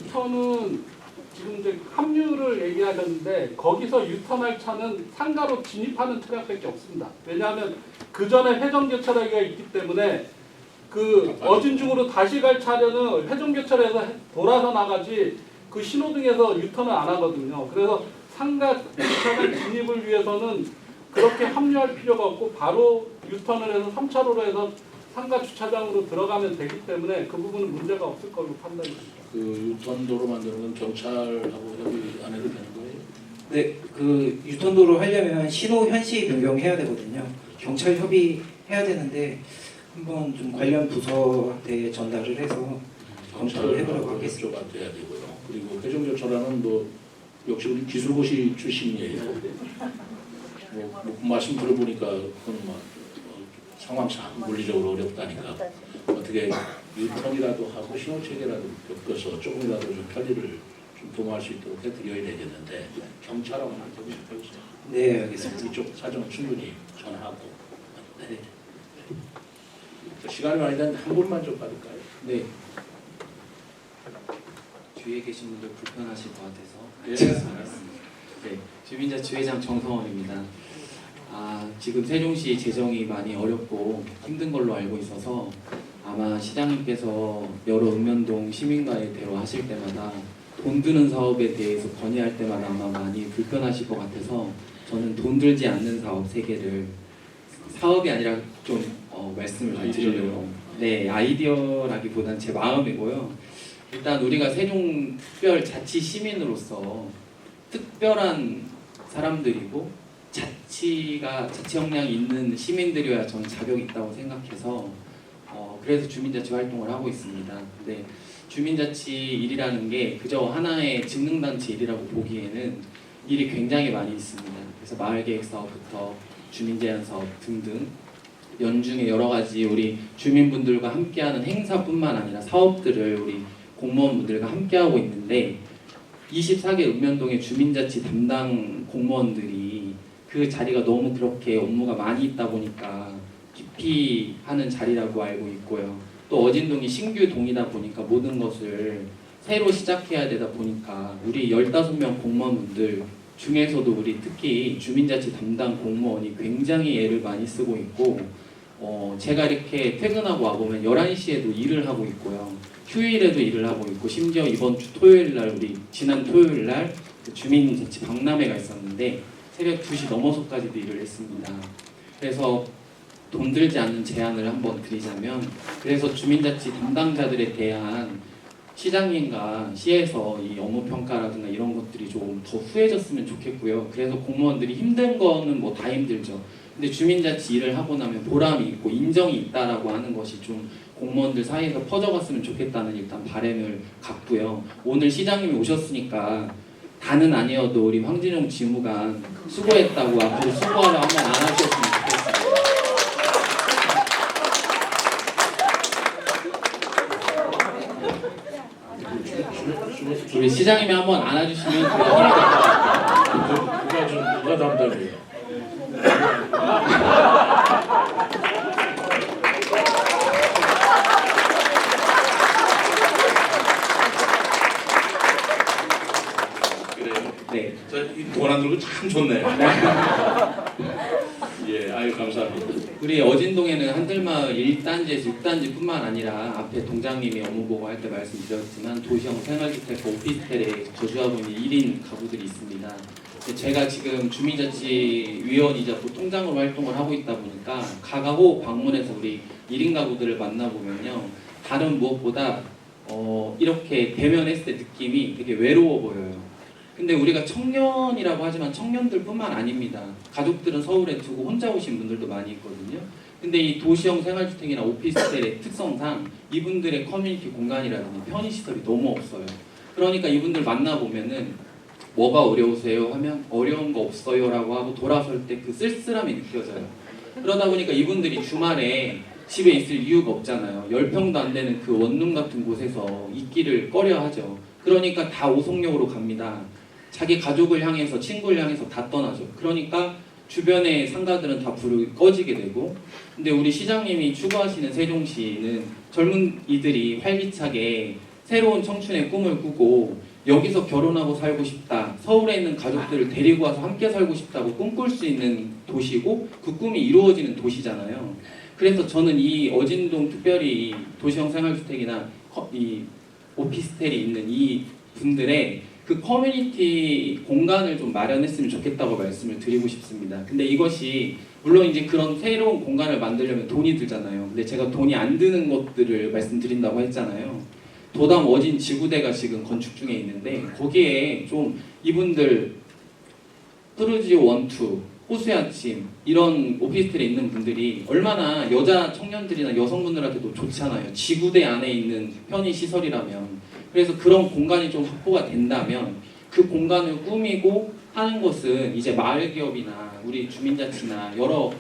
유턴은 지금 이제 합류를 얘기하셨는데, 거기서 유턴할 차는 상가로 진입하는 차량밖에 없습니다. 왜냐하면 그 전에 회전교차로가 있기 때문에 그 어진중으로 다시 갈 차량은 회전교차로에서 돌아서 나가지 그 신호등에서 유턴을 안 하거든요. 그래서 상가 주차장 진입을 위해서는 그렇게 합류할 필요가 없고 바로 유턴을 해서 3차로로 해서 상가 주차장으로 들어가면 되기 때문에 그 부분은 문제가 없을 걸로 판단됩니다. 그 유턴도로 만드는 건 경찰하고 협의 안 해도 되는 거예요? 네, 그 유턴도로 하려면 신호 현시 변경해야 되거든요. 경찰 협의해야 되는데 한번 좀 관련 부서한테 전달을 해서 검토를 해보려고 하겠습니다. 쪽한테 해야 되고요. 그리고 회전교차로는 뭐 역시 우리 기술고시 출신이에요. 뭐 말씀 들어보니까 그건 뭐 상황상 물리적으로 어렵다니까 어떻게 유턴이라도 하고 신호체계라도 엮어서 조금이라도 좀 편리를 좀 도모할 수 있도록 해드려야 되겠는데, 경찰하고는 좀 해주세요. 네, 알겠습니다. 이쪽 사정은 충분히 전하고. 네. 시간이 많이 됐는데 한 분만 좀 받을까요? 네. 뒤에 계신 분들 불편하실 것 같아서 네. 네, 주민자 주회장 정성원입니다. 지금 세종시 재정이 많이 어렵고 힘든 걸로 알고 있어서 아마 시장님께서 여러 읍면동 시민과에 대화하실 때마다 돈 드는 사업에 대해서 건의할 때마다 아마 많이 불편하실 것 같아서 저는 돈 들지 않는 사업 3개를, 사업이 아니라 좀 말씀을 좀 드리려고. 네, 아이디어라기보다는 제 마음이고요. 일단 우리가 세종특별 자치 시민으로서 특별한 사람들이고 자치 역량이 있는 시민들이어야 저는 자격이 있다고 생각해서 그래서 주민자치 활동을 하고 있습니다. 근데 주민자치 일이라는 게 그저 하나의 직능단체 일이라고 보기에는 일이 굉장히 많이 있습니다. 그래서 마을계획 사업부터 주민제한 사업 등등 연중에 여러 가지 우리 주민분들과 함께하는 행사뿐만 아니라 사업들을 우리 공무원분들과 함께하고 있는데 24개 읍면동의 주민자치 담당 공무원들이 그 자리가 너무 그렇게 업무가 많이 있다 보니까 기피하는 자리라고 알고 있고요. 또 어진동이 신규 동이다 보니까 모든 것을 새로 시작해야 되다 보니까 우리 15명 공무원분들 중에서도 우리 특히 주민자치 담당 공무원이 굉장히 애를 많이 쓰고 있고 제가 이렇게 퇴근하고 와보면 11시에도 일을 하고 있고요. 휴일에도 일을 하고 있고 심지어 이번 주 토요일날 지난 토요일날 그 주민자치 박람회가 있었는데 새벽 2시 넘어서까지도 일을 했습니다. 그래서 돈 들지 않는 제안을 한번 드리자면 그래서 주민자치 담당자들에 대한 시장님과 시에서 이 업무 평가라든가 이런 것들이 좀 더 후해졌으면 좋겠고요. 그래서 공무원들이 힘든 거는 뭐 다 힘들죠. 근데 주민자치 일을 하고 나면 보람이 있고 인정이 있다라고 하는 것이 좀 공무원들 사이에서 퍼져갔으면 좋겠다는 일단 바람을 갖고요. 오늘 시장님이 오셨으니까 다는 아니어도 우리 황진용 지무관 수고했다고 앞으로 수고하라 한번 안아주셨으면 좋겠습니다. 우리 시장님이 한번 안아주시면 힘이 될 것 같아요. 누가 담당해요? 네. 돈 안 들고 참 좋네요. 예, 아유 감사합니다. 우리 어진동에는 한들마을 1단지에서 6단지뿐만 아니라 앞에 동장님이 업무 보고할 때 말씀드렸지만 도시형 생활주택과 오피스텔에 거주하고 있는 1인 가구들이 있습니다. 제가 지금 주민자치위원이자 통장으로 활동을 하고 있다 보니까 가가호 방문해서 우리 1인 가구들을 만나보면요. 다른 무엇보다 이렇게 대면했을 때 느낌이 되게 외로워 보여요. 근데 우리가 청년이라고 하지만 청년들뿐만 아닙니다. 가족들은 서울에 두고 혼자 오신 분들도 많이 있거든요. 근데 이 도시형 생활주택이나 오피스텔의 특성상 이분들의 커뮤니티 공간이라든지 편의시설이 너무 없어요. 그러니까 이분들 만나보면은 뭐가 어려우세요? 하면 어려운 거 없어요 라고 하고 돌아설 때 그 쓸쓸함이 느껴져요. 그러다 보니까 이분들이 주말에 집에 있을 이유가 없잖아요. 10평도 안 되는 그 원룸 같은 곳에서 있기를 꺼려 하죠. 그러니까 다 오송역으로 갑니다. 자기 가족을 향해서 친구를 향해서 다 떠나죠. 그러니까 주변의 상가들은 다 불이 꺼지게 되고 근데 우리 시장님이 추구하시는 세종시는 젊은 이들이 활기차게 새로운 청춘의 꿈을 꾸고 여기서 결혼하고 살고 싶다. 서울에 있는 가족들을 데리고 와서 함께 살고 싶다고 꿈꿀 수 있는 도시고 그 꿈이 이루어지는 도시잖아요. 그래서 저는 이 어진동 특별히 도시형 생활주택이나 이 오피스텔이 있는 이 분들의 그 커뮤니티 공간을 좀 마련했으면 좋겠다고 말씀을 드리고 싶습니다. 근데 이것이 물론 이제 그런 새로운 공간을 만들려면 돈이 들잖아요. 근데 제가 돈이 안 드는 것들을 말씀드린다고 했잖아요. 도담 어진 지구대가 지금 건축 중에 있는데 거기에 좀 이분들 푸르지오 1, 2, 호수의 아침 이런 오피스텔에 있는 분들이 얼마나 여자 청년들이나 여성분들한테도 좋잖아요. 지구대 안에 있는 편의시설이라면. 그래서 그런 공간이 좀 확보가 된다면 그 공간을 꾸미고 하는 것은 이제 마을기업이나 우리 주민자치나 여러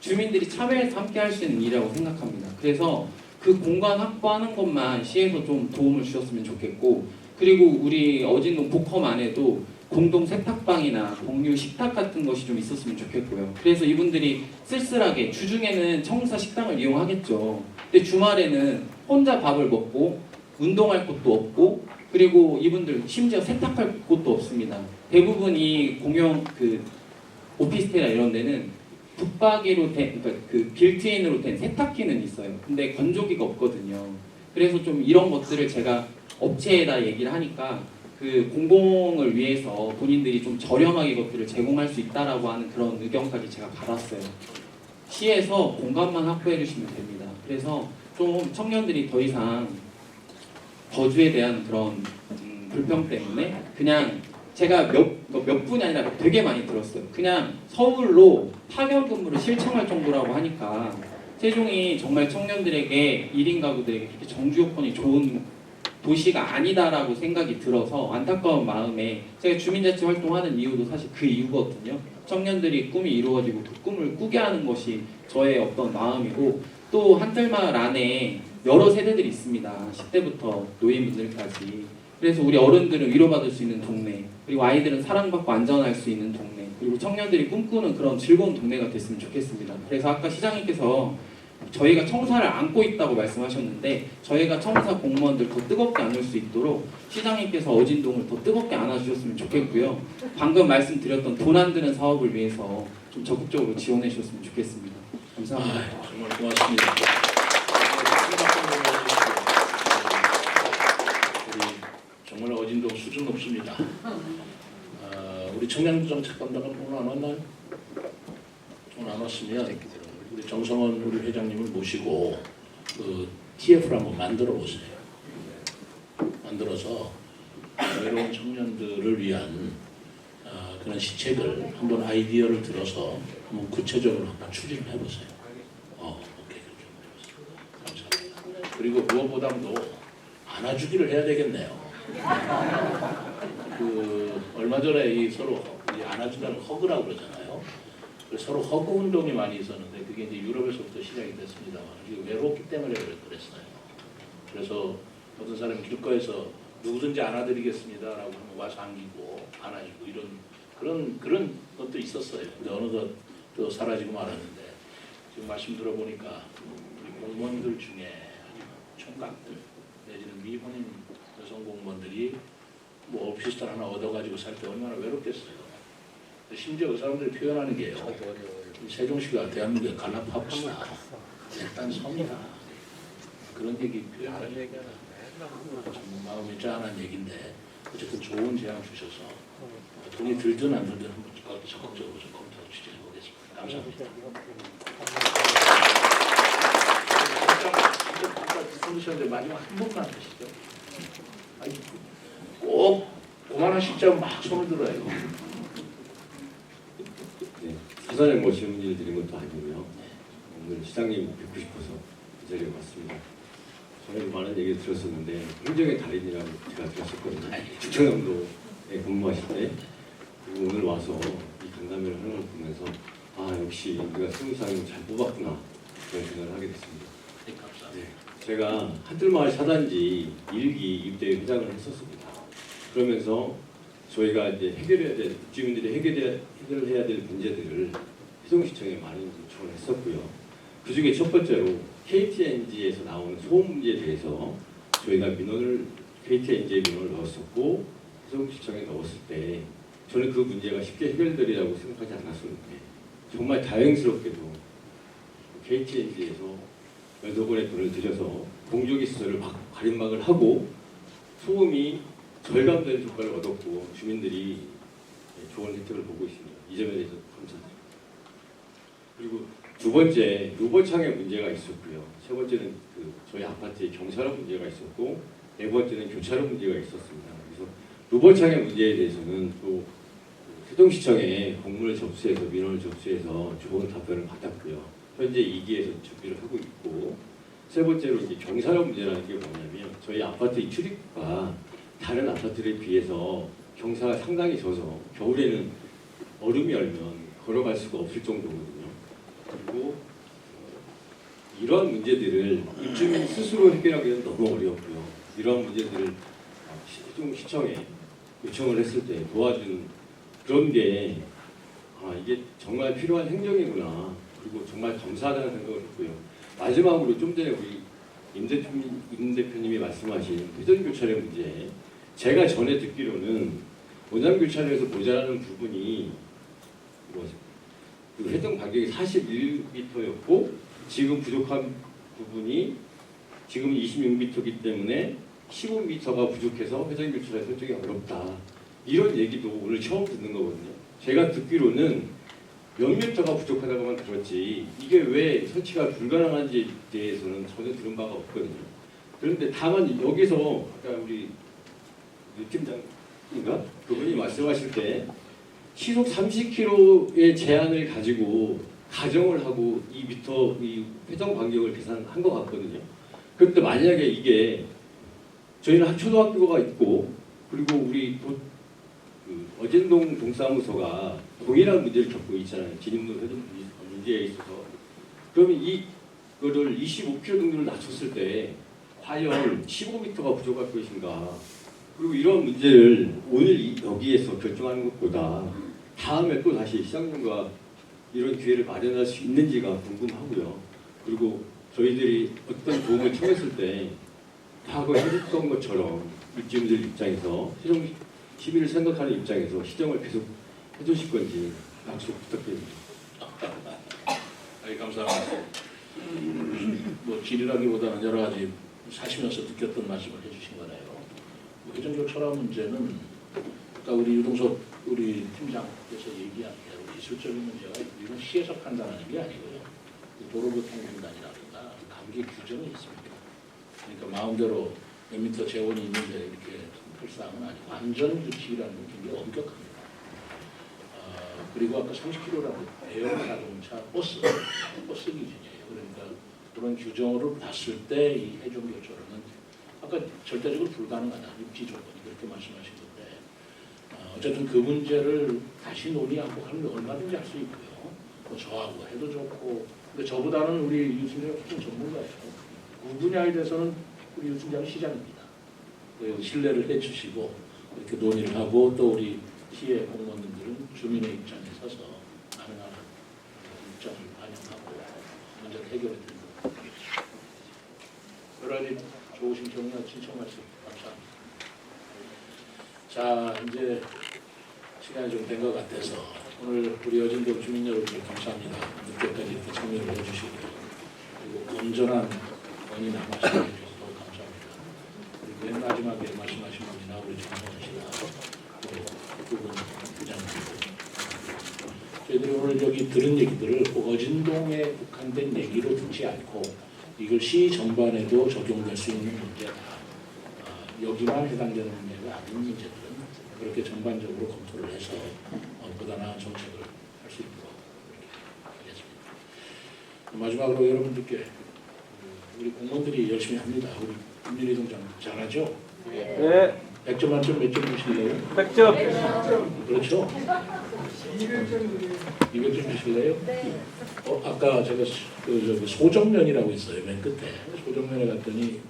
주민들이 참여해서 함께 할 수 있는 일이라고 생각합니다. 그래서 그 공간 확보하는 것만 시에서 좀 도움을 주셨으면 좋겠고 그리고 우리 어진동 복컴 안에도 공동 세탁방이나 공유 식탁 같은 것이 좀 있었으면 좋겠고요. 그래서 이분들이 쓸쓸하게 주중에는 청사 식당을 이용하겠죠. 근데 주말에는 혼자 밥을 먹고 운동할 곳도 없고 그리고 이분들 심지어 세탁할 곳도 없습니다. 대부분이 공용 그 오피스텔이나 이런 데는 붙박이로 된 그러니까 그 빌트인으로 된 세탁기는 있어요. 근데 건조기가 없거든요. 그래서 좀 이런 것들을 제가 업체에다 얘기를 하니까 그 공공을 위해서 본인들이 좀 저렴하게 이것들을 제공할 수 있다라고 하는 그런 의견까지 제가 받았어요. 시에서 공간만 확보해 주시면 됩니다. 그래서 좀 청년들이 더 이상 거주에 대한 그런 불평 때문에 그냥 제가 몇 분이 아니라 되게 많이 들었어요. 그냥 서울로 파견 근무를 신청할 정도라고 하니까 세종이 정말 청년들에게 1인 가구들에게 그렇게 정주 여건이 좋은 도시가 아니다라고 생각이 들어서 안타까운 마음에 제가 주민자치 활동하는 이유도 사실 그 이유거든요. 청년들이 꿈이 이루어지고 그 꿈을 꾸게 하는 것이 저의 어떤 마음이고 또 한들마을 안에 여러 세대들이 있습니다. 10대부터 노인분들까지. 그래서 우리 어른들은 위로받을 수 있는 동네, 그리고 아이들은 사랑받고 안전할 수 있는 동네, 그리고 청년들이 꿈꾸는 그런 즐거운 동네가 됐으면 좋겠습니다. 그래서 아까 시장님께서 저희가 청사를 안고 있다고 말씀하셨는데 저희가 청사 공무원들 더 뜨겁게 안을 수 있도록 시장님께서 어진동을 더 뜨겁게 안아주셨으면 좋겠고요. 방금 말씀드렸던 돈 안 드는 사업을 위해서 좀 적극적으로 지원해 주셨으면 좋겠습니다. 감사합니다. 정말 고맙습니다. 우리 정말 어진동 수준 높습니다. 우리 청년정책감독은 오늘 안 왔나요? 오늘 안 왔으면 우리 정성원 우리 회장님을 모시고 그 TF를 한번 만들어 보세요. 만들어서 외로운 청년들을 위한 그런 시책을 한번 아이디어를 들어서 한번 구체적으로 한번 추진을 해보세요. 오케이, 그렇게 해보세요. 감사합니다. 그리고 무엇보다도 안아주기를 해야 되겠네요. 그 얼마 전에 이 서로 안아준다는 허그라고 그러잖아요. 서로 허그 운동이 많이 있었는데 그게 이제 유럽에서부터 시작이 됐습니다만 이게 외롭기 때문에 그랬어요. 그래서 어떤 사람이 길거리에서 누구든지 안아드리겠습니다라고 하면 와서 안기고 안아주고 이런 그런 것도 있었어요. 근데 어느덧 또 사라지고 말았는데 지금 말씀 들어보니까 우리 공무원들 중에 총각들 내지는 미혼인 여성 공무원들이 뭐 오피스텔 하나 얻어가지고 살 때 얼마나 외롭겠어요. 심지어 그 사람들이 표현하는 게요. 세종시가 대한민국의 갈라파고스다. 일단 섬이다. 그런 얘기 표현하는 얘기가 좀 마음이 짠한 얘기인데 어쨌든 좋은 제안 주셔서 돈이 들든 안 들든 한번 적극적으로 좀 검토 취재해 보겠습니다. 감사합니다. 진짜 마지막 한 번만 하시죠. 꼭 그만한 시점 막 손을 들어요. 사전에 뭐 질문을 드린 것도 아니고요. 오늘 시장님 뵙고 싶어서 이 자리에 왔습니다. 저는 많은 얘기를 들었었는데 행정의 달인이라고 제가 들었었거든요. 주청연도에 근무하실 때 그리고 오늘 와서 이 간담회를 하는 걸 보면서 역시 우리가 세종시장님 잘 뽑았구나 그런 생각을 하게 됐습니다. 제가 한들마을 사단지 1기 입대 회장을 했었습니다. 그러면서 저희가 이제 해결해야 될 주민들이 해결해야 될 문제들을 세종시청에 많이 요청을 했었고요. 그 중에 첫 번째로 KTNG에서 나오는 소음 문제에 대해서 저희가 KTNG에 민원을 넣었었고 세종시청에 넣었을 때 저는 그 문제가 쉽게 해결되리라고 생각하지 않았었는데 정말 다행스럽게도 KTNG에서 몇억 원의 돈을 들여서 공조기 시설을 가림막을 하고 소음이 절감되는 효과를 얻었고 주민들이 좋은 혜택을 보고 있습니다. 이 점에 대해서 감사드립니다. 그리고 두 번째 로봇창의 문제가 있었고요. 세 번째는 저희 아파트의 경사로 문제가 있었고 네 번째는 교차로 문제가 있었습니다. 그래서 로봇창의 문제에 대해서는 또 세종시청에 공문을 접수해서 민원을 접수해서 좋은 답변을 받았고요. 현재 2기에서 준비를 하고 있고 세 번째로 이제 경사로 문제라는 게 뭐냐면 저희 아파트의 출입구가 다른 아파트들에 비해서 경사가 상당히 져서 겨울에는 얼음이 얼면 걸어갈 수가 없을 정도거든요. 그리고 이러한 문제들을 입주민 스스로 해결하기는 너무 어렵고요. 이러한 문제들을 세종시청에 요청을 했을 때 도와준 그런 게 이게 정말 필요한 행정이구나. 그리고 정말 감사하다는 생각을 했고요. 마지막으로 좀 전에 우리 임 대표님이 말씀하신 회전교차의 문제, 제가 전에 듣기로는 원장교차로에서 모자라는 부분이 그 회전 간격이 41m였고 지금 부족한 부분이 지금 26m이기 때문에 15m가 부족해서 회전교차로 설정이 어렵다. 이런 얘기도 오늘 처음 듣는 거거든요. 제가 듣기로는 몇 미터가 부족하다고만 들었지 이게 왜 설치가 불가능한지에 대해서는 전혀 들은 바가 없거든요. 그런데 다만 여기서 아까 우리 팀장 그러니까 그분이 말씀하실 때 시속 30km의 제한을 가지고 가정을 하고 2m 이 회전 간격을 계산한 것 같거든요. 그런데 만약에 이게 저희는 한 초등학교가 있고 그리고 우리 어진동 동사무소가 동일한 문제를 겪고 있잖아요. 진입로 회전 문제에 있어서. 그러면 이거를 25km 정도를 낮췄을 때 과연 15m가 부족할 것인가? 그리고 이런 문제를 오늘 여기에서 결정하는 것보다 다음에 또 다시 시장님과 이런 기회를 마련할 수 있는지가 궁금하고요. 그리고 저희들이 어떤 도움을 청했을 때 과거에 해줬던 것처럼 입주민들 입장에서 시정 시민을 생각하는 입장에서 시정을 계속 해주실 건지 약속 부탁드립니다. 감사합니다. 뭐 질의라기보다는 여러 가지 사시면서 느꼈던 말씀을 해주신 거네요. 회전교 철학 문제는 아까 우리 유동석 우리 팀장께서 얘기한 게 기술적인 문제가 우리는 시에서 판단하는 게 아니고요. 도로교통공단이라든가 관계 규정이 있습니다. 그러니까 마음대로 몇 미터 재원이 있는데 이렇게 할 사항은 아니고 안전규칙이라는 게 굉장히 엄격합니다. 그리고 아까 30km라고 대형 자동차 버스 기준이에요. 그러니까 그런 규정으로 봤을 때 이 해종교철은 아까 절대적으로 불가능하다. 육지 조건이 그렇게 말씀하신 건데 어쨌든 그 문제를 다시 논의하고 하는 게 얼마든지 할 수 있고요. 뭐 저하고 해도 좋고 근데 저보다는 우리 유승재가 훨씬 전문가예요. 그 분야에 대해서는 우리 유승재는 시장입니다. 신뢰를 해주시고 이렇게 논의를 하고 또 우리 시의 공무원들은 주민의 입장에 서서 가능한 입장을 반영하고 문제를 해결해 드립니다. 여러 가지 좋으신 격려 친청 말씀 감사합니다. 자 이제 시간이 좀 된 것 같아서 오늘 우리 어진동 주민 여러분들 감사합니다. 늦게까지 이렇게 참여를 해주시고 그리고 건전한 원인 남아주셔서 감사합니다. 그리고 맨 마지막에 말씀하신 분이나 우리 정성원 씨나 두분 부장님 저희들이 오늘 여기 들은 얘기들을 어진동에 국한된 얘기로 듣지 않고 이걸 시 전반에도 적용될 수 있는 문제다. 여기만 해당되는 문제가 아닌 문제들은 그렇게 전반적으로 검토를 해서 보다 나은 정책을 할 수 있도록 그렇게 하겠습니다. 마지막으로 여러분들께 우리 공무원들이 열심히 합니다. 우리 김윤희 동장 잘하죠? 네. 100점 만점 몇 점 주실래요? 100점. 그렇죠? 200점 주실래요? 네. 아까 제가 저기 소정면이라고 있어요. 맨 끝에. 소정면에 갔더니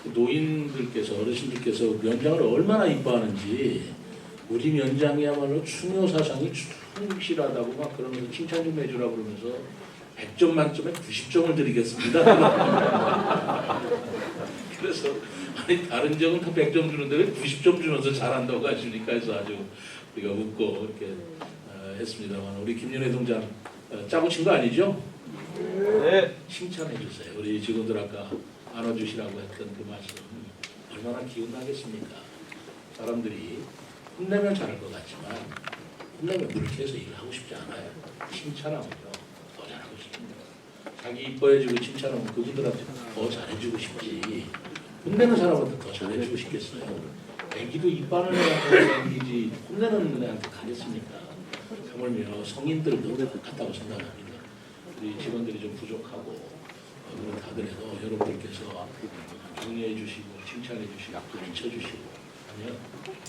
노인들께서 어르신들께서 면장을 얼마나 이뻐하는지 우리 면장이야말로 충효 사상이 충실하다고 막 그러면서 칭찬 좀 해주라고 그러면서 100점 만점에 90점을 드리겠습니다. 그래서 아니 다른 점은 다 100점 주는데 왜 90점 주면서 잘한다고 하시니까 해서 아주 우리가 웃고 이렇게 했습니다만 우리 김윤혜 동장 짜고 친 거 아니죠? 네. 칭찬해 주세요. 우리 직원들 아까 안아주시라고 했던 그 말씀 얼마나 기운나겠습니까? 사람들이 혼내면 잘할 것 같지만 혼내면 그렇게 해서 일을 하고 싶지 않아요. 칭찬하면요 더 잘하고 싶습니다. 자기 이뻐해주고 칭찬하면 그분들한테 더 잘해주고 싶지 혼내는 사람한테 더 잘해주고 싶겠어요. 애기도 이뻐하는 애한테 애기지 혼내는 애한테 가겠습니까? 하물며 성인들도 같다고 생각합니다. 우리 직원들이 좀 부족하고 그렇다더라도 여러분들께서 격려해 주시고 칭찬해 주시고 가르쳐주시고 하면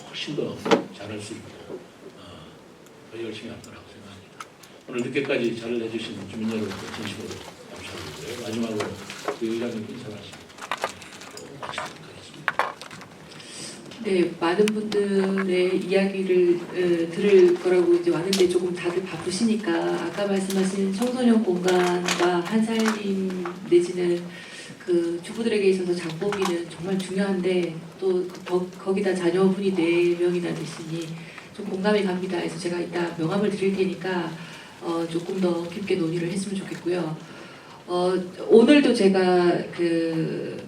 훨씬 더 잘할 수 있고 더 열심히 할 거라고 생각합니다. 오늘 늦게까지 잘을 해주신 주민 여러분들 진심으로 감사드리고요. 마지막으로 그 의장님 인사 말씀 하겠습니다. 네, 많은 분들의 이야기를 들을 거라고 이제 왔는데 조금 다들 바쁘시니까 아까 말씀하신 청소년 공간과 한살림 내지는 그 주부들에게 있어서 장보기는 정말 중요한데 또 거기다 자녀분이 4명이나 되시니 좀 공감이 갑니다. 그래서 제가 이따 명함을 드릴 테니까 조금 더 깊게 논의를 했으면 좋겠고요. 오늘도 제가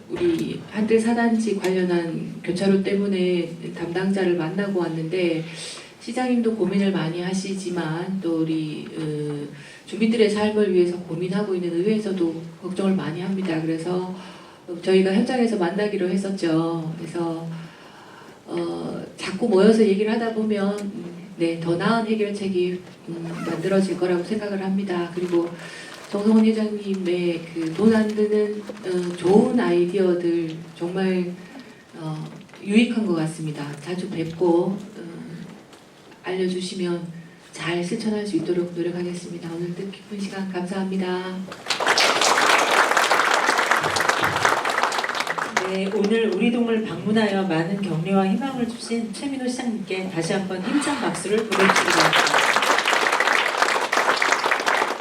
우리 한뜰 4단지 관련한 교차로 때문에 담당자를 만나고 왔는데 시장님도 고민을 많이 하시지만 또 우리 주민들의 삶을 위해서 고민하고 있는 의회에서도 걱정을 많이 합니다. 그래서 저희가 현장에서 만나기로 했었죠. 그래서 자꾸 모여서 얘기를 하다 보면 네, 더 나은 해결책이 만들어질 거라고 생각을 합니다. 그리고 정성원 회장님의 그 돈 안 드는 좋은 아이디어들 정말 유익한 것 같습니다. 자주 뵙고 알려주시면 잘 실천할 수 있도록 노력하겠습니다. 오늘 뜻깊은 시간 감사합니다. 네, 오늘 우리 동을 방문하여 많은 격려와 희망을 주신 최민호 시장님께 다시 한번 힘찬 박수를 보내주시기 바랍니다.